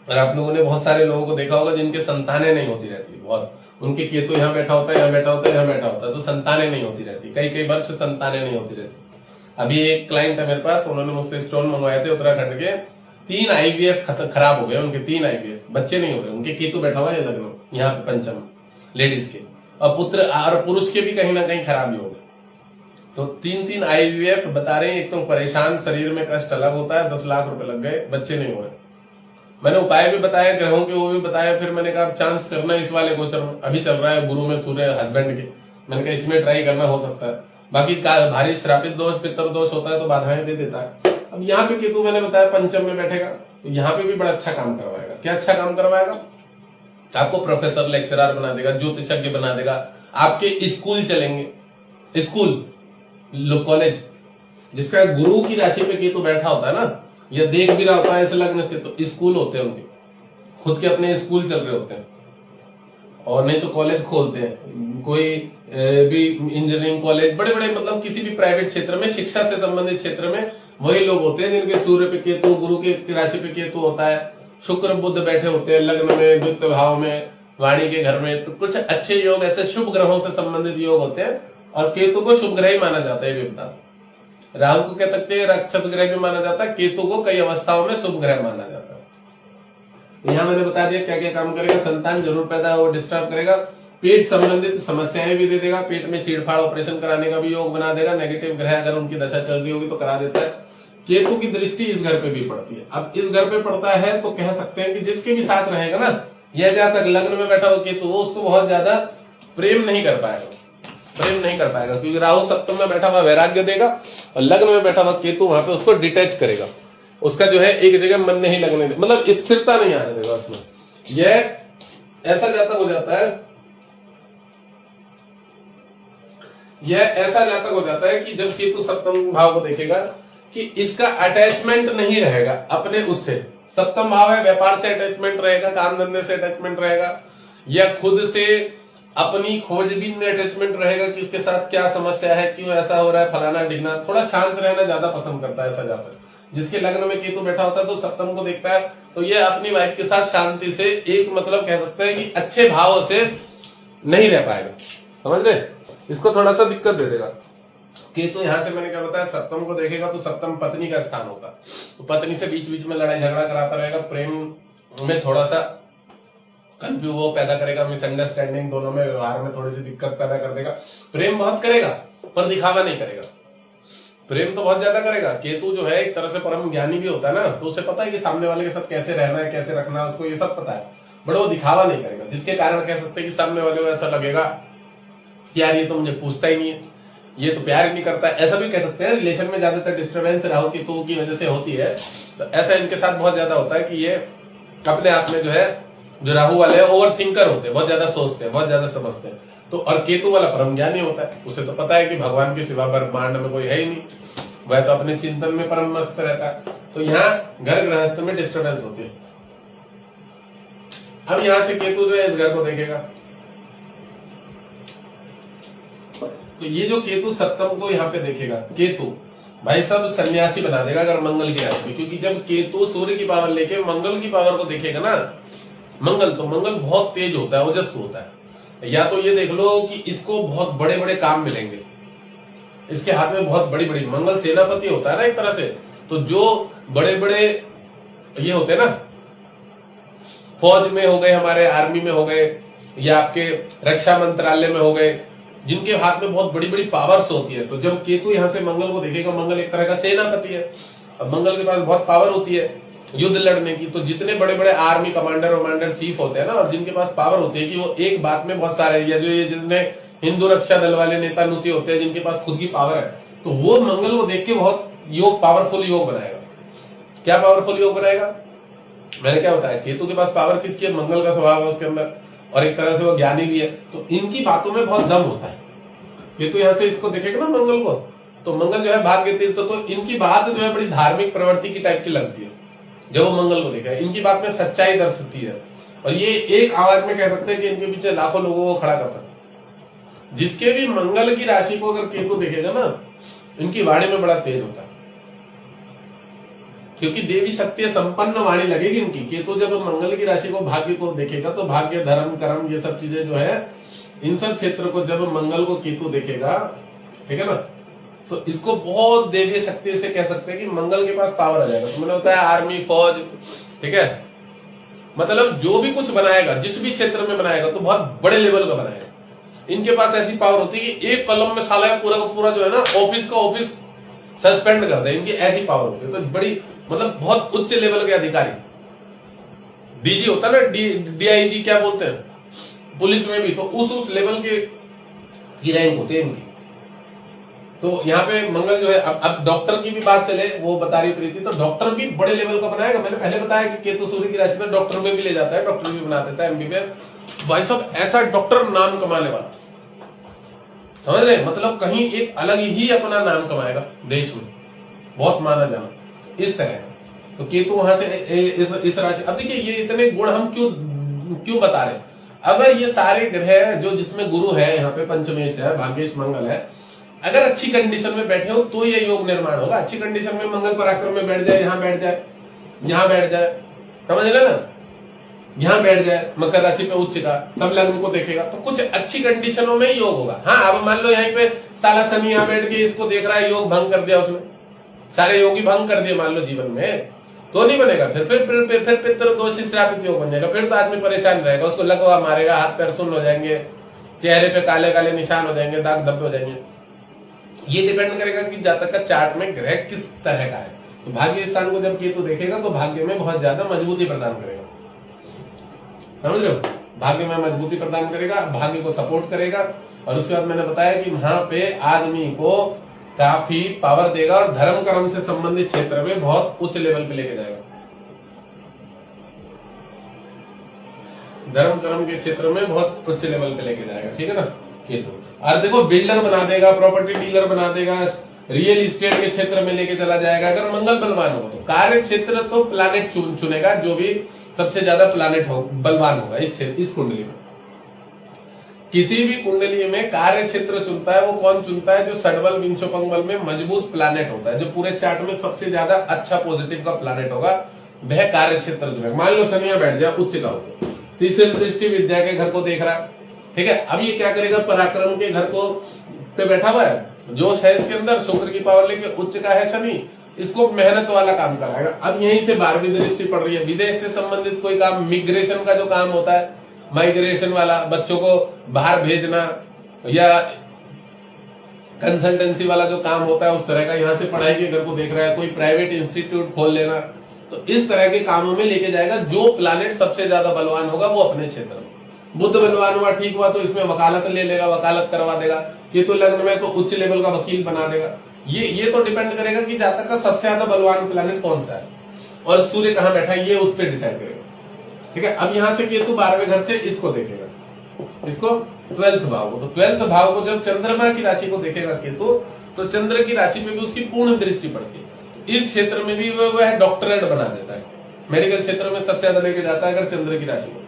और आप लोगों ने बहुत सारे लोगों को देखा होगा जिनके संतानें नहीं होती रहती, बहुत उनके केतु यहाँ बैठा होता है, यहाँ बैठा होता है, यहाँ बैठा होता है, तो संतानें नहीं होती रहती, कई वर्ष संतानें नहीं होती रहती। अभी एक क्लाइंट है मेरे पास, उन्होंने मुझसे स्टोन मंगवाए थे उत्तराखंड के, 3 IVF खराब हो गए उनके, 3 IVF बच्चे नहीं हो रहे, उनके केतु बैठा हुआ है लग्न यहाँ पे पंचम लेडीज के, और पुत्र और पुरुष के भी कहीं ना कहीं खराब ही हो गए। तो 3 IVF बता रहे हैं, एक तो परेशान, शरीर में कष्ट अलग होता है, 10 लाख रुपए लग गए, बच्चे नहीं हो रहे। मैंने उपाय भी बताया, ग्रहों के वो भी बताया, फिर मैंने कहा चांस करना इस वाले गोचर में, अभी चल रहा है गुरु में सूर्य हस्बैंड के, मैंने कहा इसमें ट्राई करना, हो सकता है। बाकी भारी श्रापित दोष पितर दोष होता है तो बाधाएं दे देता है। अब यहाँ पे केतु मैंने बताया पंचम में बैठेगा, तो यहाँ पे भी बड़ा अच्छा काम करवाएगा। क्या अच्छा काम करवाएगा? आपको प्रोफेसर लेक्चरर बना देगा, ज्योतिषज्ञ बना देगा, आपके स्कूल चलेंगे, स्कूल कॉलेज, जिसका गुरु की राशि पे केतु बैठा होता है ना, या देख भी रहा होता है इस लग्न से, तो स्कूल होते हैं उनके, खुद के अपने स्कूल चल रहे होते हैं, और नहीं तो कॉलेज खोलते हैं, कोई भी इंजीनियरिंग कॉलेज, बड़े बड़े मतलब किसी भी प्राइवेट क्षेत्र में, शिक्षा से संबंधित क्षेत्र में वही लोग होते हैं जिनके सूर्य पे केतु, गुरु की राशि पे केतु होता है, शुक्र बुध बैठे होते हैं लग्न में, द्वितीय भाव में, वाणी के घर में। तो कुछ अच्छे योग ऐसे शुभ ग्रहों से संबंधित योग होते हैं, और केतु को शुभ ग्रह ही माना जाता है, ये बता। राहु को कह सकते हैं राक्षस ग्रह भी माना जाता है, केतु को कई अवस्थाओं में शुभ ग्रह माना जाता है। यहाँ मैंने बता दिया क्या क्या काम करेगा। संतान जरूर पैदा हो, डिस्टर्ब करेगा, पेट संबंधित समस्याएं भी दे देगा, पेट में चीड़फाड़ ऑपरेशन कराने का भी योग बना देगा, नेगेटिव ग्रह अगर उनकी दशा चल रही होगी तो करा देता है। केतु की दृष्टि इस घर पे भी पड़ती है। अब इस घर पे पड़ता है तो कह सकते हैं कि जिसके भी साथ रहेगा ना, यह जहां तक लग्न में बैठा हो केतु, वो उसको बहुत ज्यादा प्रेम नहीं कर पाएगा, क्योंकि राहु सप्तम में बैठा हुआ वैराग्य देगा, और लग्न में बैठा हुआ केतु वहां पे उसको डिटैच करेगा, उसका जो है एक जगह मन नहीं लगने दे, मतलब स्थिरता नहीं आने देगा उसमें। यह ऐसा जातक हो जाता है, कि जब केतु सप्तम भाव को देखेगा कि इसका अटैचमेंट नहीं रहेगा अपने उससे। सप्तम भाव है, व्यापार से अटैचमेंट रहेगा, काम धंधे से अटैचमेंट रहेगा, या खुद से अपनी खोजबीन में अटैचमेंट रहेगा कि उसके साथ क्या समस्या है, क्यों ऐसा हो रहा है, फलाना ढिगना। थोड़ा शांत रहना ज्यादा पसंद करता है ऐसा जातक। जिसके लग्न में केतु बैठा होता है तो सप्तम को देखता है, तो ये अपनी वाइफ के साथ शांति से, एक मतलब कह सकते हैं कि अच्छे भाव से नहीं रह पाएगा, समझ रहे, इसको थोड़ा सा दिक्कत दे देगा केतु। यहाँ से मैंने क्या बताया, सप्तम को देखेगा तो सप्तम पत्नी का स्थान होता है, तो पत्नी से बीच बीच में लड़ाई झगड़ा कराता रहेगा, प्रेम में थोड़ा सा कंफ्यूज वो पैदा करेगा, मिसअंडरस्टैंडिंग, दोनों में व्यवहार में थोड़ी सी दिक्कत पैदा कर देगा। प्रेम बहुत करेगा पर दिखावा नहीं करेगा, प्रेम तो बहुत ज्यादा करेगा। केतु जो है एक तरह से परम ज्ञानी भी होता है ना, तो उसे पता है कि सामने वाले के साथ कैसे रहना है, कैसे रखना है, उसको ये सब पता है, बट वो दिखावा नहीं करेगा, जिसके कारण कह सकते हैं कि सामने वाले को ऐसा लगेगा कि यार ये तो मुझे पूछता ही नहीं है, ये तो प्यार ही नहीं करता है, ऐसा भी कह सकते हैं। रिलेशन में ज्यादातर डिस्टर्बेंस राहु केतु की वजह से होती है, तो ऐसा इनके साथ बहुत ज्यादा होता है कि ये अपने आप में जो है, जो राहु वाले ओवर थिंकर होते हैं, बहुत ज्यादा सोचते हैं, बहुत ज्यादा समझते हैं। तो और केतु वाला परम ज्ञानी होता है, उसे तो पता है कि भगवान के सिवा ब्रह्मांड में कोई है ही नहीं, वह तो अपने चिंतन में परम मस्त रहता है। तो यहाँ घर गृहस्थ में डिस्टर्बेंस होती है। अब यहां से केतु जो है इस घर को देखेगा, तो ये जो केतु सप्तम को यहाँ पे देखेगा, केतु भाई सब सन्यासी बना देगा अगर मंगल की राशि में, क्योंकि जब केतु सूर्य की पावर लेके मंगल की पावर को देखेगा ना, मंगल बहुत तेज होता है, ओजस्वी होता है। या तो ये देख लो कि इसको बहुत बड़े बड़े काम मिलेंगे, इसके हाथ में बहुत बड़ी बड़ी, मंगल सेनापति होता है ना एक तरह से, तो जो बड़े बड़े ये होते हैं ना, फौज में हो गए, हमारे आर्मी में हो गए, या आपके रक्षा मंत्रालय में हो गए, जिनके हाथ में बहुत बड़ी बड़ी पावर्स होती है, तो जब केतु यहां से मंगल को देखेगा, मंगल एक तरह का सेनापति है, अब मंगल के पास बहुत पावर होती है युद्ध लड़ने की, तो जितने बड़े बड़े आर्मी कमांडर चीफ होते हैं ना, और जिनके पास पावर होती है कि वो एक बात में बहुत सारे, या जो ये जितने हिंदू रक्षा दल वाले नेता नुती होते हैं जिनके पास खुद की पावर है, तो वो मंगल को देख के बहुत योग, पावरफुल योग बनाएगा। क्या पावरफुल योग बनाएगा? मैंने क्या बताया, केतु के पास पावर किसकी है? मंगल का स्वभाव है उसके अंदर, और एक तरह से वो ज्ञानी भी है, तो इनकी बातों में बहुत दम होता है। केतु यहां से इसको देखेगा ना मंगल को, तो मंगल जो है भाग्य तीर्थ, तो इनकी बात जो है बड़ी धार्मिक प्रवृत्ति की टाइप की लगती है जब वो मंगल को देखा है, इनकी बात में सच्चाई दर्शती है, और ये एक आवाज में कह सकते हैं कि इनके पीछे लाखों लोगों को खड़ा कर सकते हैं। जिसके भी मंगल की राशि को अगर केतु देखेगा ना, इनकी वाणी में बड़ा तेज होता है, क्योंकि देवी शक्ति संपन्न वाणी लगेगी इनकी। केतु जब मंगल की राशि को, भाग्य को देखेगा, तो भाग्य, धर्म, कर्म, ये सब चीजें जो है, इन सब क्षेत्र को जब मंगल को केतु देखेगा, ठीक है ना, तो इसको बहुत देवीय शक्ति से कह सकते हैं कि मंगल के पास पावर आ जाएगा। तो मैंने बताया आर्मी, फौज, ठीक है, मतलब जो भी कुछ बनाएगा, जिस भी क्षेत्र में बनाएगा, तो बहुत बड़े लेवल का बनाएगा। इनके पास ऐसी पावर होती है कि एक कलम में साला पूरा का पूरा जो है ना, ऑफिस का ऑफिस सस्पेंड कर दे, इनकी ऐसी पावर होती है। तो बड़ी, मतलब बहुत उच्च लेवल के अधिकारी, डीजी होता है ना, डीआईजी क्या बोलते हैं पुलिस में भी, तो उस लेवल की रैंक होती है इनकी। तो यहाँ पे मंगल जो है, अब डॉक्टर की भी बात चले, वो बता रही प्रीति, तो डॉक्टर भी बड़े लेवल का बनाएगा। मैंने पहले बताया कि केतु सूर्य की राशि में डॉक्टर में भी ले जाता है, डॉक्टर भी बना देता है, एमबीबीएस। भाई साहब ऐसा डॉक्टर नाम कमाने वाला, समझ रहे, मतलब कहीं एक अलग ही अपना नाम कमाएगा देश में, बहुत माना जाना इस तरह। तो केतु वहां से इस राशि, अब देखिए ये इतने गुण हम क्यों बता रहे, अगर ये सारे ग्रह जो, जिसमें गुरु है, यहाँ पे पंचमेश है, भाग्येश मंगल है, अगर अच्छी कंडीशन में बैठे हो तो ये योग निर्माण होगा। अच्छी कंडीशन में मंगल पराक्रम में बैठ जाए, यहाँ बैठ जाए, यहाँ बैठ जाए, समझ रहे ना, यहाँ बैठ जाए मकर राशि पे उच्च का, तब लग्न को देखेगा, तो कुछ अच्छी कंडीशनों में योग होगा। हाँ, अब मान लो यहीं पे साला शनि यहाँ बैठ के इसको देख रहा है, योग भंग कर दिया उसने, सारे योगी भंग कर दिए मान लो जीवन में, तो नहीं बनेगा। फिर पितृ दोषी श्रापित योग बन जाएगा, फिर तो आदमी परेशान रहेगा, उसको लगवा मारेगा, हाथ पैर सुन्न हो जाएंगे, चेहरे पे काले काले निशान हो जाएंगे, दाग धब्बे हो जाएंगे। ये डिपेंड करेगा कि जातक का चार्ट में ग्रह किस तरह का है। तो भाग्य स्थान को जब केतु देखेगा तो भाग्य में बहुत ज्यादा मजबूती प्रदान करेगा, समझ रहे हो, भाग्य में मजबूती प्रदान करेगा, भाग्य को सपोर्ट करेगा। और उसके बाद मैंने बताया कि वहां पे आदमी को काफी पावर देगा, और धर्म कर्म से संबंधित क्षेत्र में बहुत उच्च लेवल पे लेके जाएगा, धर्म कर्म के क्षेत्र में बहुत उच्च लेवल पे लेके जाएगा, ठीक है ना केतु। और देखो बिल्डर बना देगा, प्रॉपर्टी डीलर बना देगा, रियल इस्टेट के क्षेत्र में लेके चला जाएगा अगर मंगल बलवान हो तो। कार्य क्षेत्र तो प्लानेट चुनेगा, जो भी सबसे ज्यादा प्लानेट हो बलवान होगा इस कुंडली में। किसी भी कुंडली में कार्य क्षेत्र चुनता है वो कौन चुनता है? जो षडबल विंशोपंगबल में मजबूत प्लानेट होता है, जो पूरे चार्ट में सबसे ज्यादा अच्छा पॉजिटिव का प्लानेट होगा, वह कार्य क्षेत्र चुनेगा। मान लो शनि बैठ जाए उच्च का होगा, तीसरी दृष्टि विद्या के घर को देख रहा है, ठीक है। अब ये क्या करेगा? पराक्रम के घर को पे बैठा हुआ है, जोश है इसके अंदर, शुक्र की पावर लेके उच्च का है शनि, इसको मेहनत वाला काम कराएगा। अब यहीं से 12वीं दृष्टि पड़ रही है, विदेश से संबंधित कोई काम, मिग्रेशन का जो काम होता है, माइग्रेशन वाला, बच्चों को बाहर भेजना या कंसल्टेंसी वाला जो काम होता है उस तरह का, यहाँ से पढ़ाई के घर को देख रहा है, कोई प्राइवेट इंस्टीट्यूट खोल लेना, तो इस तरह के कामों में लेके जाएगा। जो प्लानेट सबसे ज्यादा बलवान होगा वो अपने क्षेत्र में। बुध बलवान हुआ, ठीक हुआ तो इसमें वकालत ले लेगा, वकालत करवा देगा। केतु लग्न में तो उच्च लेवल का वकील बना देगा। ये तो डिपेंड करेगा कि जातक का सबसे ज्यादा बलवान प्लानेट कौन सा है और सूर्य कहाँ बैठा है, ये उस पर डिसाइड करेगा, ठीक है। अब यहां से केतु 12वें घर से इसको देखेगा, इसको 12th भाव को। तो 12th भाव को जब चंद्रमा की राशि को देखेगा केतु, तो चंद्र की राशि में भी उसकी पूर्ण दृष्टि पड़ती है। इस क्षेत्र में भी वह डॉक्टरेट बना देता है, मेडिकल क्षेत्र में सबसे ज्यादा लेके जाता है अगर चंद्र की राशि को।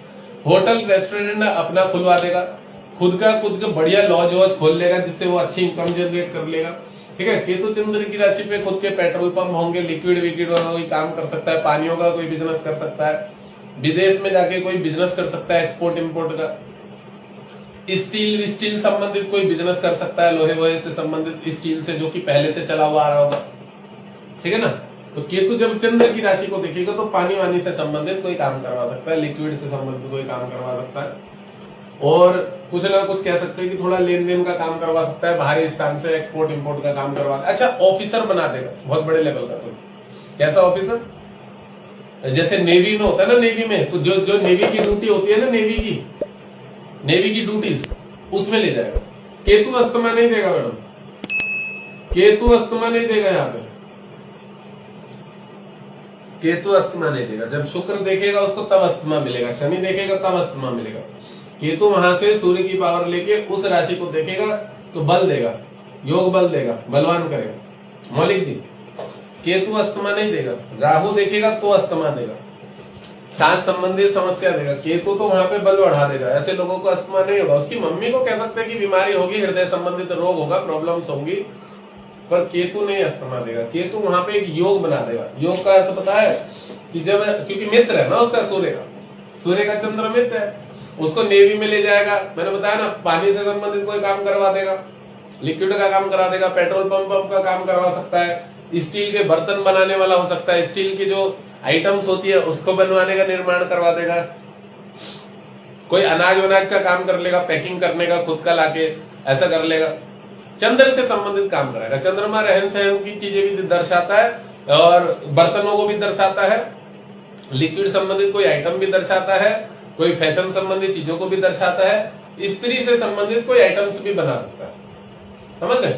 होटल रेस्टोरेंट अपना खुलवा देगा, खुद का कुछ बढ़िया लॉज वॉज खोल लेगा जिससे वो अच्छी इनकम जनरेट कर लेगा। ठीक है। केतु चंद्र की राशि पे खुद के पेट्रोल पंप होंगे, लिक्विड विक्विड का कोई काम कर सकता है, पानियों का कोई बिजनेस कर सकता है, विदेश में जाके कोई बिजनेस कर सकता है, एक्सपोर्ट इंपोर्ट का, स्टील संबंधित कोई बिजनेस कर सकता है, लोहे वोहे से संबंधित, स्टील से, जो कि पहले से चला हुआ आ रहा होगा, ठीक है ना। तो केतु जब चंद्र की राशि को देखेगा तो पानी वानी से संबंधित कोई काम करवा सकता है, लिक्विड से संबंधित कोई काम करवा सकता है, और कुछ ना कुछ कह सकते हैं कि थोड़ा लेन देन का काम करवा सकता है, बाहरी स्थान से एक्सपोर्ट इंपोर्ट का काम करवा। अच्छा, ऑफिसर बना देगा बहुत बड़े लेवल का। तो कैसा ऑफिसर? जैसे नेवी में होता है ना, नेवी में तो जो नेवी की ड्यूटी होती है ना, नेवी की ड्यूटीज, उसमें ले जाएगा। केतु अस्तमा नहीं देगा मैडम, केतु अस्तमा नहीं देगा यहाँ पे, केतु अस्तमा नहीं देगा। जब शुक्र देखेगा उसको तब अस्तमा मिलेगा, शनि देखेगा तब अस्तमा मिलेगा। केतु वहां से सूर्य की पावर लेके उस राशि को देखेगा तो बल देगा, योग बल देगा, बलवान करेगा। मौलिक जी, केतु अस्तमा नहीं देगा। राहु देखेगा तो अस्तमा देगा, सांस संबंधी समस्या देगा। केतु तो वहां पे बल बढ़ा देगा, ऐसे लोगों को अस्तमा नहीं होगा। उसकी मम्मी को कह सकते हैं कि बीमारी होगी, हृदय संबंधित रोग होगा, प्रॉब्लम्स होंगी, पर केतु नहीं अस्तमा देगा। केतु वहां पे एक योग बना देगा। योग का अर्थ पता है कि जब, क्योंकि मित्र है ना उसका, सूर्य का चंद्र मित्र है, उसको नेवी में ले जाएगा। मैंने बताया ना, पानी से संबंधित कोई काम करवा देगा, लिक्विड का काम करा देगा, पेट्रोल पंप का काम करवा सकता है, स्टील के बर्तन बनाने वाला हो सकता है, स्टील की जो आइटम्स होती है उसको बनवाने का निर्माण करवा देगा, कोई अनाज वनाज का काम कर लेगा, पैकिंग करने का खुद का लाके ऐसा कर लेगा। चंद्र से संबंधित काम कराएगा। चंद्रमा रहन सहन की चीजें भी दर्शाता है और बर्तनों को भी दर्शाता है, लिक्विड संबंधित कोई आइटम भी दर्शाता है, कोई फैशन संबंधित चीजों को भी दर्शाता है, स्त्री से संबंधित कोई आइटम्स भी बना सकता है, समझ रहे?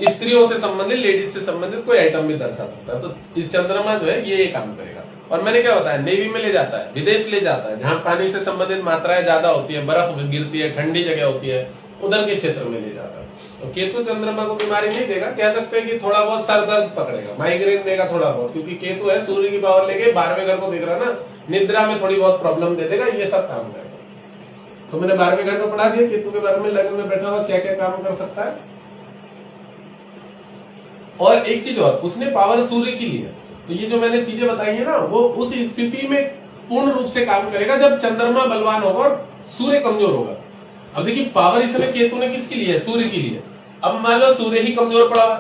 स्त्रियों से संबंधित, लेडीज से संबंधित कोई आइटम भी दर्शा सकता है। तो इस चंद्रमा जो है ये काम करेगा। और मैंने क्या बताया, नेवी में ले जाता है, विदेश ले जाता है, जहां पानी से संबंधित मात्राएं ज्यादा होती है, बर्फ गिरती है, ठंडी जगह होती है, उधर के क्षेत्र में ले जाता है। तो केतु चंद्रमा को बीमारी नहीं देगा, कह सकते हैं कि थोड़ा बहुत सर दर्द पकड़ेगा, माइग्रेन देगा थोड़ा बहुत, क्योंकि केतु है सूर्य की पावर लेके 12वें घर को देख रहा ना, निद्रा में थोड़ी बहुत प्रॉब्लम दे देगा, ये सब काम करेगा। तो मैंने 12वें घर को पढ़ा दिया, केतु के बारे में लग्न में बैठा हुआ क्या क्या काम कर सकता है। और एक चीज और, उसने पावर सूर्य की ली है, तो ये जो मैंने चीजें बताई है ना, वो उस स्थिति में पूर्ण रूप से काम करेगा जब चंद्रमा बलवान होगा और सूर्य कमजोर होगा। अब देखिए, पावर इसमें केतु ने किसकी ली है? सूर्य की ली है। अब मान लो सूर्य ही कमजोर पड़ा हुआ,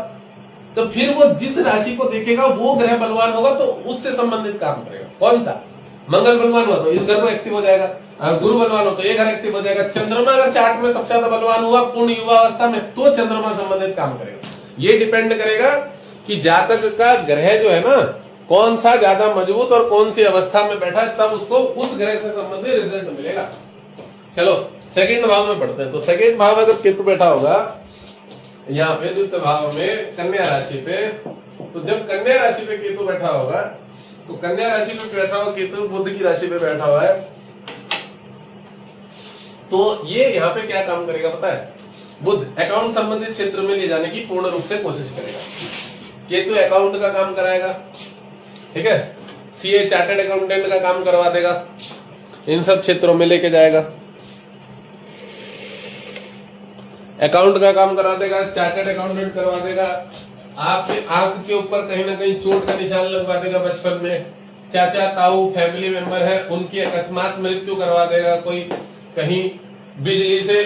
तो फिर वो जिस राशि को देखेगा वो ग्रह बलवान होगा तो उससे संबंधित काम करेगा। कौन सा? मंगल बलवान हुआ तो इस घर को एक्टिव हो जाएगा, गुरु बलवान हो तो ये घर एक्टिव हो जाएगा। चंद्रमा अगर चार्ट में सबसे ज्यादा बलवान हुआ पूर्ण युवा अवस्था में, तो चंद्रमा संबंधित काम करेगा। ये डिपेंड करेगा कि जातक का ग्रह जो है ना, कौन सा ज्यादा मजबूत और कौन सी अवस्था में बैठा है, तब उसको उस ग्रह से संबंधित रिजल्ट मिलेगा। चलो सेकंड भाव में पढ़ते हैं। तो सेकंड भाव में अगर केतु बैठा होगा यहाँ पे द्वितीय भाव में कन्या राशि पे, तो जब कन्या राशि पे केतु बैठा होगा, तो कन्या राशि पे बैठा हुआ केतु बुध की राशि पे बैठा हुआ है, तो ये यहाँ पे क्या काम करेगा पता है? बुध अकाउंट संबंधित क्षेत्र में ले जाने की पूर्ण रूप से कोशिश करेगा। केतु अकाउंट का काम कराएगा, ठीक है, सीए चार्टर्ड अकाउंटेंट का काम करवा देगा, इन सब क्षेत्रों में लेके जाएगा। अकाउंट का काम करा देगा, चार्टर्ड अकाउंटेंट करवा देगा, आपके आंख के ऊपर कहीं ना कहीं चोट का निशान लगवा देगा बचपन में, चाचा ताऊ फैमिली मेंबर है उनकी अकस्मात मृत्यु करवा देगा, कोई कहीं बिजली से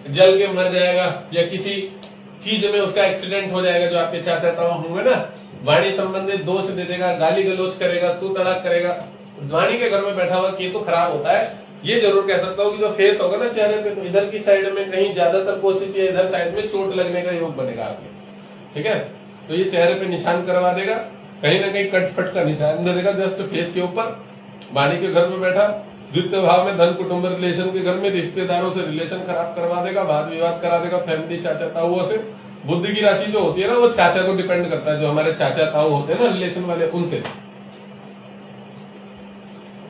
जल के मर जाएगा या किसी चीज में उसका एक्सीडेंट हो जाएगा, जो आपके चाचा ताऊ होंगे ना, वाणी संबंधित दोष दे देगा, गाली गलोच करेगा, तू तड़ाक करेगा। वाणी के घर में बैठा हुआ केतु खराब होता है। ये जरूर कह सकता हूँ कि जो फेस होगा ना चेहरे पे, तो इधर की साइड में कहीं ज्यादातर कोशिश या इधर साइड में चोट लगने का योग बनेगा आपके, ठीक है। तो ये चेहरे पे निशान करवा देगा, कहीं ना कहीं कटफट का निशान दे देगा जस्ट फेस के ऊपर। वाणी के घर में बैठा, द्वितीय भाव में धन कुटुंब रिलेशन के घर में रिश्तेदारों से रिलेशन खराब करवा देगा, वाद विवाद करा देगा फैमिली चाचा ताऊ से। बुद्ध की राशि जो होती है ना, वो चाचा को डिपेंड करता है, जो हमारे चाचा ताऊ होते हैं ना रिलेशन वाले, उनसे।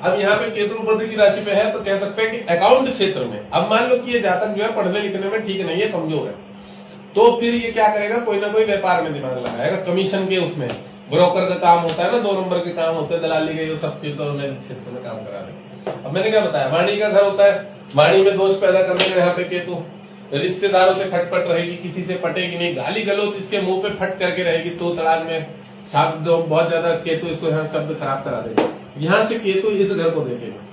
अब यहाँ पे केतु बुध की राशि पे है, तो कह सकते हैं कि अकाउंट क्षेत्र में, अब मान लो कि ये जातक जो है पढ़ने लिखने में ठीक नहीं है, कमजोर है, तो फिर ये क्या करेगा, कोई ना कोई व्यापार में दिमाग लगाएगा, कमीशन के उसमें, ब्रोकर का काम होता है ना, 2 नंबर के काम होते हैं, दलाली के, ये सब चीजों में क्षेत्र में काम करा देगा। अब मैंने क्या बताया, वाणी का घर होता है, वाणी में दोष पैदा करने का यहाँ पे केतु, रिश्तेदारों से खटपट रहेगी, किसी से पटेगी नहीं, गाली गलौज इसके मुंह पे फट करके रहेगी, तो तड़ाक में शब्द बहुत ज्यादा केतु इसको यहाँ शब्द खराब करा देगा। यहाँ से केतु इस घर को देखेगा,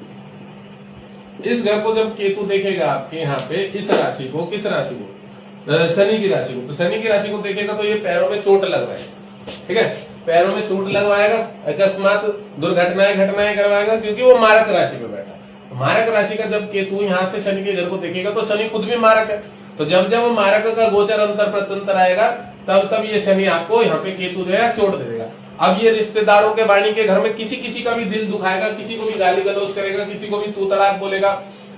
इस घर को जब केतु देखेगा आपके यहाँ पे इस राशि को, किस राशि को, शनि की राशि को, तो शनि की राशि को देखेगा तो ये पैरों में चोट लगवाएगा, ठीक है, पैरों में चोट लगवाएगा, अकस्मात घटनाएं करवाएगा, क्योंकि वो मारक राशि पे बैठा। मारक राशि का जब केतु यहाँ से शनि के घर को देखेगा तो शनि खुद भी मारक है, तो जब जब वो मारक का गोचर अंतर प्रत्यंतर आएगा तब ये शनि आपको यहाँ पे केतु जो है चोट दे देगा। अब ये रिश्तेदारों के वाणी के घर में किसी का भी दिल दुखाएगा, किसी को भी गाली गलौज करेगा, किसी को भी तू तड़ाक बोलेगा,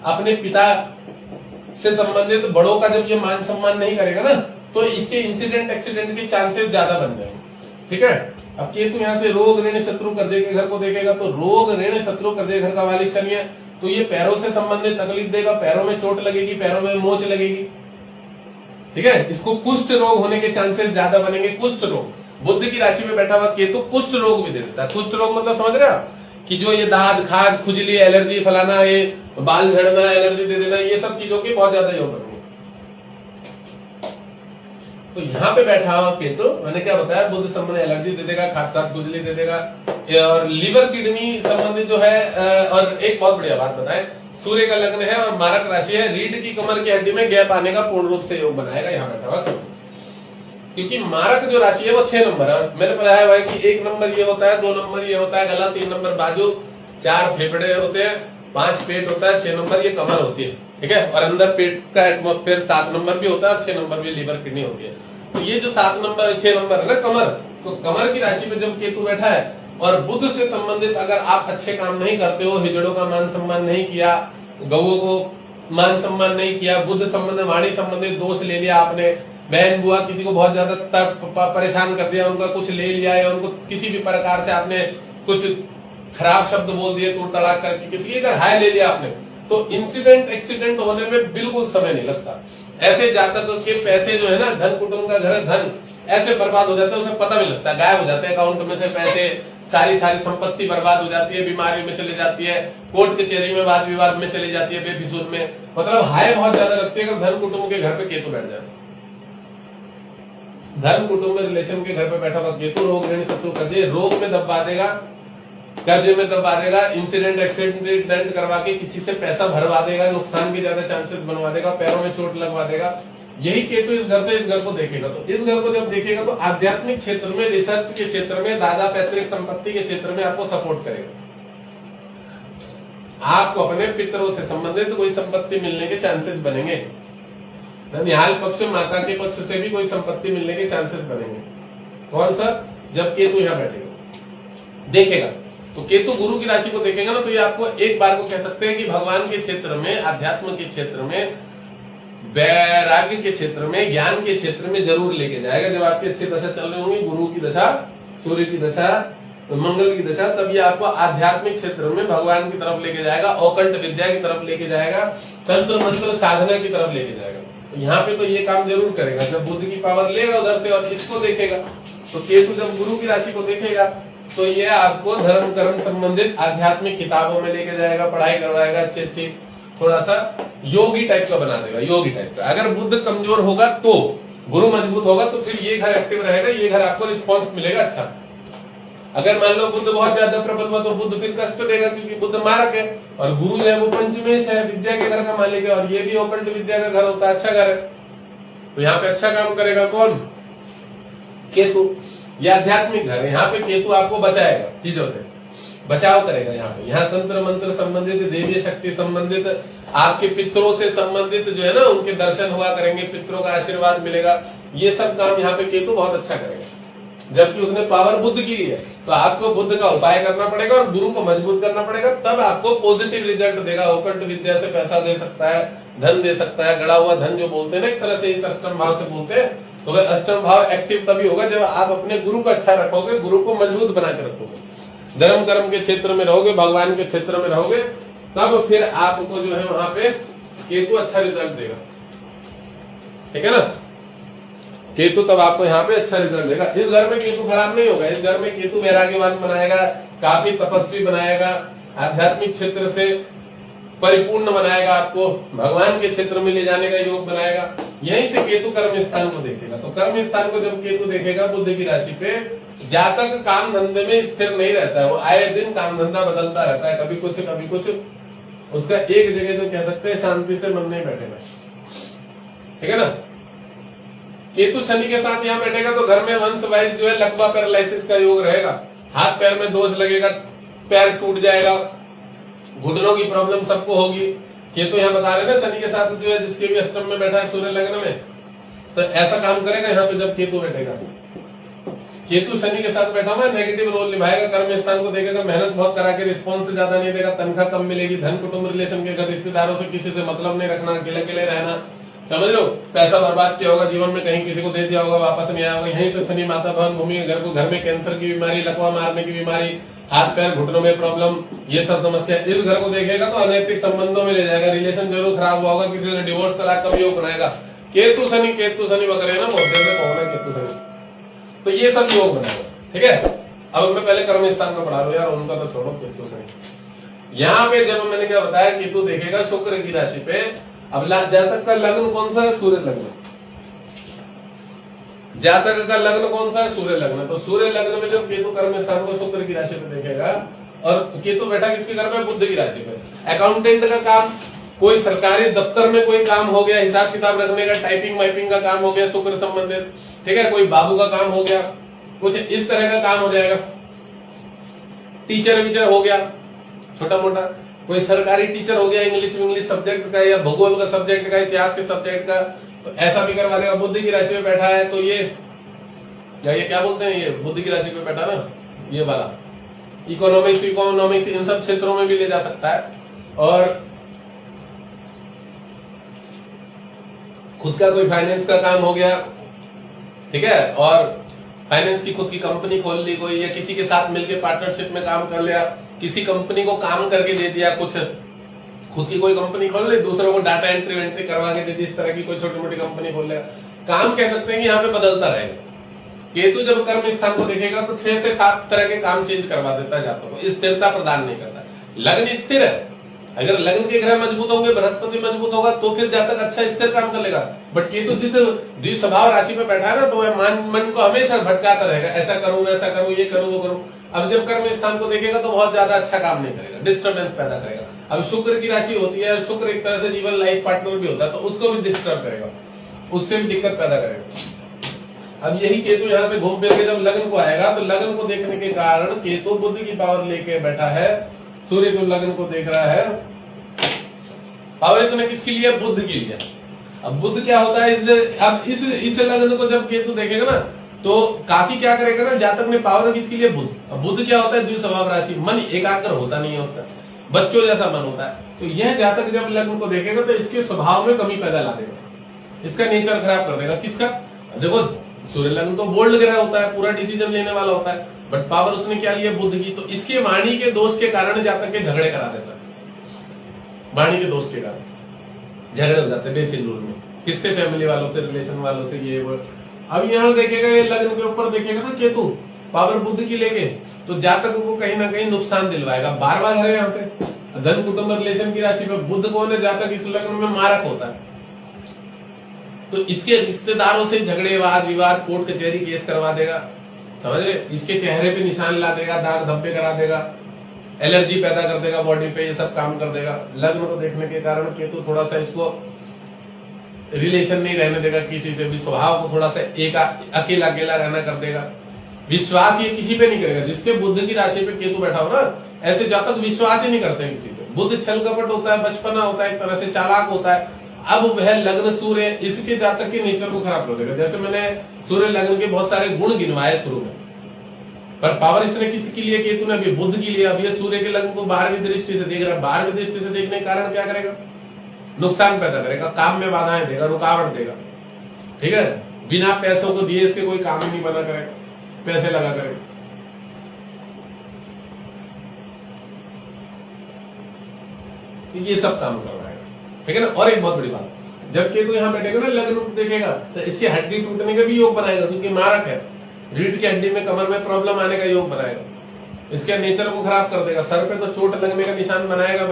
अपने पिता से संबंधित बड़ों का जब ये मान सम्मान नहीं करेगा ना, तो इसके इंसिडेंट एक्सीडेंट के चांसेस ज्यादा बन जाएंगे, ठीक है। अब केतु यहाँ से रोग ऋण शत्रु कर दे के घर को देखेगा, तो रोग ऋण शत्रु कर दे घर का मालिक शनि है, तो ये पैरों से संबंधित तकलीफ देगा, पैरों में चोट लगेगी, पैरों में मोच लगेगी, ठीक है। इसको कुष्ठ रोग होने के चांसेस ज्यादा बनेंगे। कुष्ठ रोग, बुध की राशि में बैठा हुआ केतु कुष्ठ रोग भी दे देता है। कुष्ठ रोग मतलब समझ रहे हो कि जो ये दाद खाद खुजली एलर्जी फलाना, ये बाल झड़ना एलर्जी दे देना, ये सब चीजों के बहुत ज्यादा योग बनेंगे। तो यहाँ पे बैठा हुआ केतु, मैंने क्या बताया, बुध संबंधी एलर्जी दे देगा, खाद खुजली दे देगा, और लिवर किडनी संबंधित जो है। और एक बहुत बढ़िया बात बताए, सूर्य का लग्न है और मारक राशि है, रीढ़ की कमर की हड्डी में गैप आने का पूर्ण रूप से योग बनाएगा यहाँ बैठा हुआ, क्योंकि मारक जो राशि है वो 6 नंबर है। मैंने बताया भाई कि 1 नंबर ये होता है, 2 नंबर ये होता है गला, 3 नंबर बाजू, 4 फेफड़े होते हैं, 5 पेट होता है, 6 नंबर ये कमर होती है, ठीक है। और अंदर पेट का एटमॉस्फेयर 7 नंबर भी होता है, और 6 नंबर भी लीवर किडनी होती है। तो ये जो 7 नंबर 6 नंबर है ना कमर, तो कमर की राशि में जब केतु बैठा है और बुध से संबंधित अगर आप अच्छे काम नहीं करते हो, हिजड़ों का मान सम्मान नहीं किया, गौओं को मान सम्मान नहीं किया, बुध संबंधित वाणी संबंधित दोष ले लिया आपने, बहन बुआ किसी को बहुत ज्यादा परेशान कर दिया, उनका कुछ ले लिया, या उनको किसी भी प्रकार से आपने कुछ खराब शब्द बोल दिए तोड़ तड़ाक करके, किसी की अगर हाय ले लिया आपने, तो इंसिडेंट एक्सीडेंट होने में बिल्कुल समय नहीं लगता। ऐसे जातक के पैसे जो है ना, धन कुटुंब का घर है, धन ऐसे बर्बाद हो जाता है, उसे पता नहीं लगता, गायब हो जाते हैं अकाउंट में से पैसे, सारी संपत्ति बर्बाद हो जाती है, बीमारी में चले जाती है, कोर्ट कचहरी में वाद विवाद में चली जाती है, बेफिजूल में, मतलब हाय बहुत ज्यादा लगती है। धन कुटुंब के घर पे केतु बैठ जाता है, धन कुटुंब रिलेशन के घर पे बैठा हुआ केतु रोग ऋण शत्रु कर दे, रोग में दबा देगा, कर्जे में दबा देगा, इंसिडेंट एक्सीडेंट करवा के किसी से पैसा भरवा देगा, नुकसान के ज्यादा चांसेस बनवा देगा, पैरों में चोट लगवा देगा। यही केतु इस घर से इस घर को देखेगा, तो इस घर को जब देखेगा तो आध्यात्मिक क्षेत्र में, रिसर्च के क्षेत्र में, दादा पैतृक संपत्ति के क्षेत्र में आपको सपोर्ट करेगा। आपको अपने पितरों से संबंधित कोई संपत्ति मिलने के चांसेस बनेंगे, निहाल पक्ष माता के पक्ष से भी कोई संपत्ति मिलने के चांसेस बनेंगे। कौन सा? जब केतु यहाँ बैठेगा देखेगा, तो केतु गुरु की राशि को देखेगा ना, तो ये आपको एक बार को कह सकते हैं कि भगवान के क्षेत्र में, अध्यात्म के क्षेत्र में, वैराग्य के क्षेत्र में, ज्ञान के क्षेत्र में जरूर लेके जाएगा। जब आपकी अच्छी दशा चल रही होंगी, गुरु की दशा, सूर्य की दशा, मंगल की दशा, तब ये आपको आध्यात्मिक क्षेत्र में भगवान की तरफ लेके जाएगा, औकंठ विद्या की तरफ लेके जाएगा, तंत्र मंत्र साधना की तरफ लेके जाएगा। तो यहाँ पे तो ये काम जरूर करेगा। जब बुध की पावर लेगा उधर से और इसको देखेगा, तो केतु जब गुरु की राशि को देखेगा तो ये आपको धर्म कर्म संबंधित आध्यात्मिक किताबों में लेके जाएगा, पढ़ाई करवाएगा, अच्छी थोड़ा सा योगी टाइप का बना देगा, योगी टाइप का। अगर बुध कमजोर होगा तो, गुरु मजबूत होगा तो फिर ये घर एक्टिव रहेगा, ये घर आपको रिस्पॉन्स मिलेगा अच्छा। अगर मान लो बुध बहुत ज्यादा प्रबल हुआ तो बुध फिर कष्ट देगा, क्योंकि बुध मारक है और गुरु जो है वो पंचमेश है, विद्या के घर का मालिक है, और ये भी ओकल्ट विद्या का घर होता है, अच्छा घर है, तो यहाँ पे अच्छा काम करेगा कौन? केतु। यह आध्यात्मिक घर है, यहाँ पे केतु आपको बचाएगा, चीजों से बचाव करेगा। यहाँ पे यहाँ तंत्र मंत्र संबंधित, देवीय शक्ति संबंधित, आपके पितरों से संबंधित जो है ना, उनके दर्शन हुआ करेंगे, पितरों का आशीर्वाद मिलेगा, ये सब काम यहाँ पे केतु बहुत अच्छा करेगा। जबकि उसने पावर बुध की ली है, तो आपको बुध का उपाय करना पड़ेगा और गुरु को मजबूत करना पड़ेगा, तब आपको पॉजिटिव रिजल्ट देगा। ओकल्ट विद्या से पैसा दे सकता है, धन दे सकता है, गड़ा हुआ धन जो बोलते हैं ना, एक तरह से इस अष्टम भाव से बोलते हैं। तो वह अष्टम भाव एक्टिव तभी होगा जब आप अपने गुरु को अच्छा रखोगे, गुरु को मजबूत बना के रखोगे, धर्म कर्म के क्षेत्र में रहोगे, भगवान के क्षेत्र में रहोगे, तब फिर आपको जो है वहां पे केतु अच्छा रिजल्ट देगा। ठीक है ना, केतु तब आपको यहाँ पे अच्छा रिजल्ट देगा। इस घर में केतु खराब नहीं होगा, इस घर में केतु वैराग्यवान बनाएगा, काफी तपस्वी बनाएगा, आध्यात्मिक क्षेत्र से परिपूर्ण बनाएगा, आपको भगवान के क्षेत्र में ले जाने का योग बनाएगा। यहीं से केतु कर्म स्थान को देखेगा। तो कर्म स्थान को जब केतु देखेगा बुध की राशि पे, जातक काम धंधे में स्थिर नहीं रहता है, वो आए दिन काम धंधा बदलता रहता है, कभी कुछ कभी कुछ। उसका एक जगह जो कह सकते हैं शांति से मन नहीं बैठेगा, ठीक है ना। केतु शनि के साथ यहाँ बैठेगा तो घर में वंश वाइज जो है लकवा पैरालिसिस का योग रहेगा, हाथ पैर में दोष लगेगा, पैर टूट जाएगा, घुटनों की प्रॉब्लम सबको होगी। केतु यहाँ बता रहे ना शनि के साथ जो है, जिसके भी अष्टम में बैठा है सूर्य लग्न में, तो ऐसा काम करेगा यहाँ पे जब केतु बैठेगा। केतु शनि के साथ बैठा हुआ है, नेगेटिव रोल निभाएगा, कर्म स्थान को देखेगा, मेहनत बहुत करा के रिस्पॉन्स ज्यादा नहीं देगा, तनख्वाह कम मिलेगी, धन कुटुंब रिलेशन के घर रिश्तेदारों से किसी से मतलब नहीं रखना, अकेले अकेले रहना, समझ लो, पैसा बर्बाद किया होगा जीवन में, कहीं किसी को दे दिया होगा, वापस नहीं आया होगा। यहीं से शनि माता भवन घूमिए घर को, घर में कैंसर की बीमारी, लकवा मारने की बीमारी, हाथ पैर घुटनों में प्रॉब्लम, ये सब समस्या इस घर को देखेगा तो अनैतिक संबंधों में ले जाएगा, रिलेशन जरूर खराब हुआ होगा, किसी से डिवोर्स तलाक का भी योग बनाएगा। केतु शनि वगैरह ना मध्य में कौन है केतु शनि, तो ये सब योग बनाएगा, ठीक है। अब मैं पहले कर्म स्थान में पढ़ा दो यार, उनका तो छोड़ो केतु शनि। यहाँ पे जब मैंने क्या बताया, केतु देखेगा शुक्र की राशि पे। अब जातक का लग्न कौन सा है, सूर्य लग्न। जातक का लग्न कौन सा है, सूर्य लग्न। तो सूर्य लग्न में जब केतु कर्म स्थान को शुक्र की राशि पे देखेगा, और केतु बैठा किसके घर में, बुध की राशि पे। अकाउंटेंट का काम, कोई सरकारी दफ्तर में कोई काम हो गया, हिसाब किताब रखने का, टाइपिंग वाइपिंग का काम हो गया शुक्र संबंधित, ठीक है। कोई बाबू का काम हो गया, कुछ इस तरह का काम हो जाएगा। टीचर वीचर हो गया छोटा मोटा, कोई सरकारी टीचर हो गया, इंग्लिश सब्जेक्ट का, या भूगोल का सब्जेक्ट का, इतिहास के सब्जेक्ट का, तो ऐसा भी करवा देगा। बुध की राशि में बैठा है तो ये क्या बोलते हैं, ये बुध की राशि में बैठा ना, ये वाला इकोनॉमिक्स इन सब क्षेत्रों में भी ले जा सकता है। और खुद का कोई फाइनेंस का काम हो गया, ठीक है, और फाइनेंस की खुद की कंपनी खोल ली कोई, या किसी के साथ मिलकर पार्टनरशिप में काम कर लिया, किसी कंपनी को काम करके दे दिया, कुछ खुद की कोई कंपनी खोल ली, दूसरों को डाटा एंट्री करवा के दे दी, इस तरह की कोई छोटी मोटी कंपनी खोल लेगा। काम कह सकते हैं कि यहाँ पे बदलता रहेगा। केतु जब कर्म स्थान को देखेगा तो 6 से 7 तरह के काम चेंज करवा देता है जातकों को, स्थिरता प्रदान नहीं करता। लग्न स्थिर है, अगर लग्न के ग्रह मजबूत होंगे, बृहस्पति मजबूत होगा, तो फिर जातक अच्छा स्थिर काम कर लेगा। बट केतु जिस स्वभाव राशि में बैठा है ना, तो वह मन को हमेशा भटकाता रहेगा, ऐसा करूं वैसा करूं, ये करूं वो करूं। अब जब कर्म स्थान को देखेगा तो बहुत ज्यादा अच्छा काम नहीं करेगा, डिस्टर्बेंस पैदा करेगा। अब शुक्र की राशि होती है, शुक्र एक तरह से जीवन लाइफ पार्टनर भी होता है, तो उसको भी डिस्टर्ब करेगा, उससे भी दिक्कत पैदा करेगा। अब यही केतु यहाँ से घूम फिर के जब लग्न को आएगा, तो लग्न को देखने के कारण केतु बुद्ध की पावर लेके बैठा है, सूर्य को लग्न को देख रहा है, पावर इसने किसकी लिया, बुद्ध की लिया। अब बुद्ध क्या होता है, अब इस लग्न को जब केतु देखेगा ना, तो काफी क्या करेगा ना, जातक ने पावर किसके लिए, बुद्ध। अब बुद्ध क्या होता है, द्विस्वभाव राशि, मन एकाग्र होता नहीं है उसका, बच्चों जैसा मन होता है। तो यह जातक जब लग्न को देखेगा तो इसके स्वभाव में कमी पैदा ला देगा, इसका नेचर खराब कर देगा। किसका, देखो सूर्य लग्न तो बोल्ड ग्रह होता है, पूरा डिसीजन लेने वाला होता है, बट पावर उसने क्या लिया, बुद्ध की। तो इसके वाणी के दोष के कारण जातक के झगड़े करा देता है, वाणी के दोष के कारण झगड़े हो जाते हैं बेफिजूल में, किससे, फैमिली वालों से, रिलेशन वालों से, ये वो। अब यहाँ देखेगा, ये लग्न के ऊपर देखेगा ना केतु पावर बुद्ध की लेके, तो जातक को कहीं ना कहीं नुकसान दिलवाएगा। बार है यहाँ से धन कुटुंब रिलेशन की राशि पे बुद्ध कौन है, जातक इस लग्न में मारक होता है, तो इसके रिश्तेदारों से झगड़े, वाद विवाद, कोर्ट कचहरी केस करवा देगा, समझ रहे। इसके चेहरे पे निशान ला देगा, दाग धब्बे करा देगा, एलर्जी पैदा कर देगा बॉडी पे, ये सब काम कर देगा। लग्न को देखने के कारण केतु थोड़ा सा इसको रिलेशन नहीं रहने देगा किसी से भी, स्वभाव को थोड़ा सा अकेला रहना कर देगा। विश्वास ये किसी पे नहीं करेगा, जिसके बुद्ध की राशि पे केतु बैठा हो ना, ऐसे जातक विश्वास ही नहीं करते किसी पे। बुद्ध छल कपट होता है, बचपना होता है, एक तरह से चालाक होता है। अब वह लग्न सूर्य इसके जातक के नेचर को खराब कर देगा। जैसे मैंने सूर्य लग्न के बहुत सारे गुण गिनवाए शुरू में, पर पावर इसने किसकी लिए, केतु ने अभी बुद्ध की लिए। अब ये सूर्य के लग्न को 12वीं दृष्टि से देख रहा है, 12वीं दृष्टि से देखने के कारण क्या करेगा, नुकसान पैदा करेगा, काम में बाधाएं देगा, रुकावट देगा, ठीक है। बिना पैसों को दिए इसके कोई काम नहीं बना करेगा, पैसे लगा करेगा। ये सब काम करवाएगा, ठीक है ना। और एक बहुत बड़ी बात, जब केतु यहाँ बैठेगा ना, लग्न देखेगा, तो इसकी हड्डी टूटने का भी योग बनाएगा, क्योंकि मारक है। रीढ़ की हड्डी में, कमर में प्रॉब्लम आने का योग बनाएगा, इसके नेचर को खराब कर देगा। सर पे तो चोट लगने का निशान बनाएगा।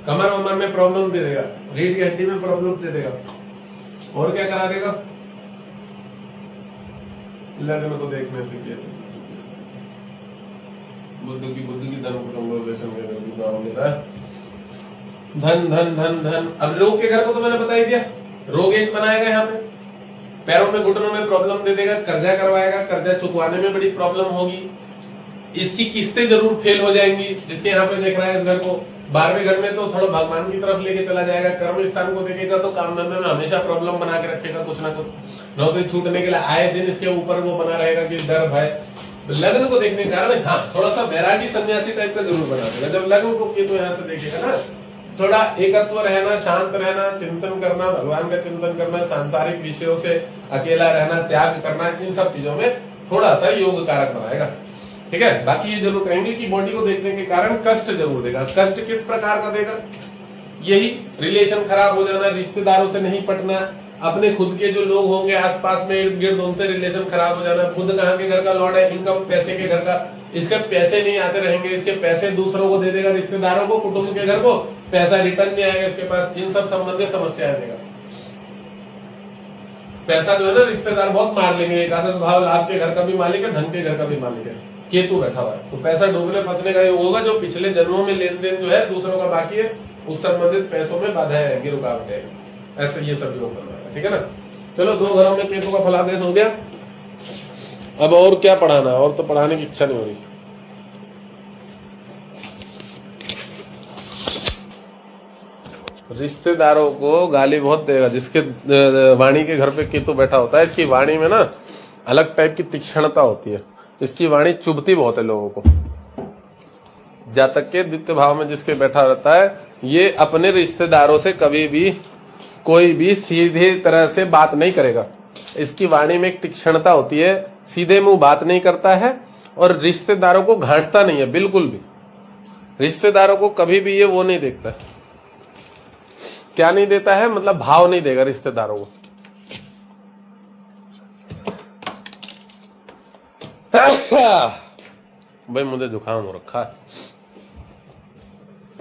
कमर वमर में प्रॉब्लम दे देगा, रीढ़ की हड्डी में प्रॉब्लम दे देगा, और क्या करा देगा? लग्न को देखने से किया बुद्ध की धन धन धन धन धन। अब रोग के घर को तो मैंने बता ही दिया, रोगेश बनाएगा यहाँ पे, पैरों में घुटनों में प्रॉब्लम दे देगा, कर्जा करवाएगा, कर्जा चुकवाने में बड़ी प्रॉब्लम होगी, इसकी किस्तें जरूर फेल हो जाएंगी। जिसके यहाँ पे देख रहा है इस घर को, 12वें घर में तो थोड़ा भगवान की तरफ लेके चला जाएगा, कर्म स्थान को देखेगा तो काम धंधे में हमेशा प्रॉब्लम बना के रखेगा, कुछ ना कुछ नौकरी छूटने के लिए आए दिन इसके ऊपर वो बना रहेगा कि डर भय। लग्न को देखने के कारण हाँ थोड़ा सा बैरागी सन्यासी टाइप का जरूर बना देगा। जब लग्न को केतु यहाँ से देखेगा ना, थोड़ा एकत्व रहना, शांत रहना, चिंतन करना, भगवान का चिंतन करना, सांसारिक विषयों से अकेला रहना, त्याग करना, इन सब चीजों में थोड़ा सा योग कारक बनाएगा। ठीक है, बाकी ये जरूर कहेंगे कि बॉडी को देखने के कारण कष्ट जरूर देगा। कष्ट किस प्रकार का देगा? यही रिलेशन खराब हो जाना, रिश्तेदारों से नहीं पटना, अपने खुद के जो लोग होंगे आसपास में इर्द गिर्द उनसे रिलेशन खराब हो जाना। खुद कहाँ के घर का लॉर्ड है, इनकम पैसे के घर का, इसके पैसे नहीं आते रहेंगे, इसके पैसे दूसरों को दे देगा, रिश्तेदारों को, कुटुंब के घर को, पैसा रिटर्न नहीं आएगा इसके पास, इन सब संबंधित समस्याएं देगा। पैसा जो है ना रिश्तेदार बहुत मार लेंगे। एकादश भाव लाभ के घर का भी मालिक है, धन के घर का भी मालिक है, केतु बैठा हुआ है, तो पैसा डूबने फंसने का योग होगा। जो पिछले जन्मों में लेन देन जो है दूसरों का बाकी है, उस संबंधित पैसों में बाधाएं आएंगी, रुकावटें आएंगी, ऐसे ये सब योग बनना है। ठीक है ना, चलो 2 घरों में केतु का फलादेश हो गया। अब और क्या पढ़ाना, और तो पढ़ाने की इच्छा नहीं हो रही। रिश्तेदारों को गाली बहुत देगा, जिसके वाणी के घर पे केतु बैठा होता है, इसकी वाणी में ना अलग टाइप की तीक्ष्णता होती है, इसकी वाणी चुभती बहुत है लोगों को। जातक के द्वितीय भाव में जिसके बैठा रहता है, ये अपने रिश्तेदारों से कभी भी कोई भी सीधे तरह से बात नहीं करेगा। इसकी वाणी में एक तीक्ष्णता होती है, सीधे मुंह बात नहीं करता है, और रिश्तेदारों को घांटता नहीं है बिल्कुल भी। रिश्तेदारों को कभी भी ये वो नहीं देखता, क्या नहीं देता है, मतलब भाव नहीं देगा रिश्तेदारों को। भाई मुझे जुकाम हो रखा है,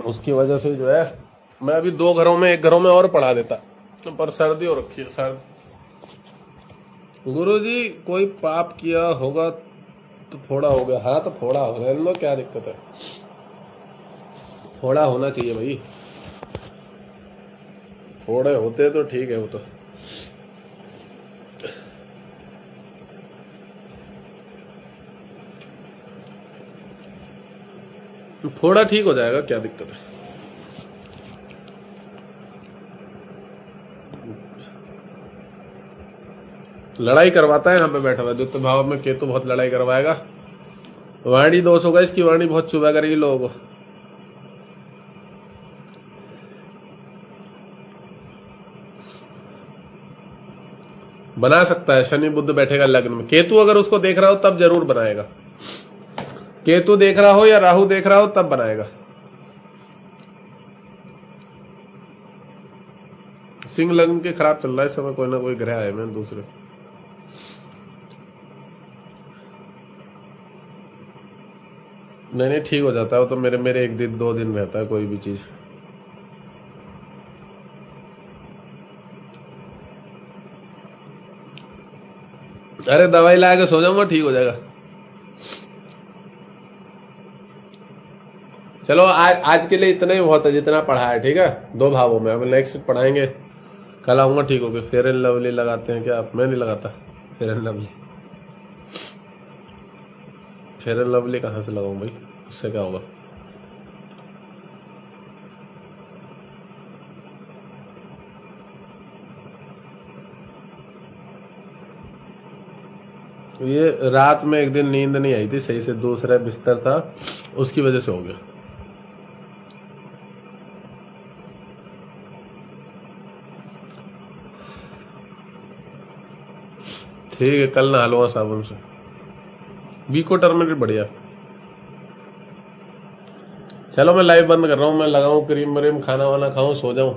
उसकी वजह से जो है मैं अभी 2 घरों में, 1 घरों में और पढ़ा देता, पर सर्दी हो रखी है। सर्द गुरुजी कोई पाप किया होगा तो फोड़ा हो गया। हाँ तो फोड़ा हो गया, क्या दिक्कत है, फोड़ा होना चाहिए भाई, फोड़े होते तो ठीक है वो तो। फोड़ा ठीक हो जाएगा, क्या दिक्कत है। लड़ाई करवाता है यहाँ पे बैठा हुआ, द्वितीय भाव में केतु बहुत लड़ाई करवाएगा। वाणी दोष होगा, इसकी वाणी बहुत चुभा करेगी लोगों को। बना सकता है, शनि बुध बैठेगा लग्न में, केतु अगर उसको देख रहा हो तब जरूर बनाएगा। केतु देख रहा हो या राहु देख रहा हो तब बनाएगा। सिंह लग्न के खराब चल रहा है इस समय, कोई ना कोई ग्रह है मैं दूसरे। नहीं ठीक हो जाता है वो तो, मेरे 1 दिन 2 दिन रहता है कोई भी चीज। अरे दवाई ला के सो जाऊंगा, ठीक हो जाएगा। चलो आज के लिए इतना ही बहुत है जितना पढ़ा है, ठीक है। 2 भावों में, अब नेक्स्ट पढ़ाएंगे, कल आऊंगा, ठीक हो गया। फेयर एंड लवली लगाते हैं क्या आप? मैं नहीं लगाता fair and lovely. Fair and lovely कहाँ से लगाऊं भाई, उससे क्या होगा? ये रात में 1 दिन नींद नहीं आई थी सही से, दूसरा बिस्तर था, उसकी वजह से हो गया। ठीक है, कल नहा लूंगा साबुन से। वीको टर्मरिक बढ़िया। चलो मैं लाइव बंद कर रहा हूँ, मैं लगाऊं क्रीम व्रीम, खाना वाना खाऊं, सो जाऊं।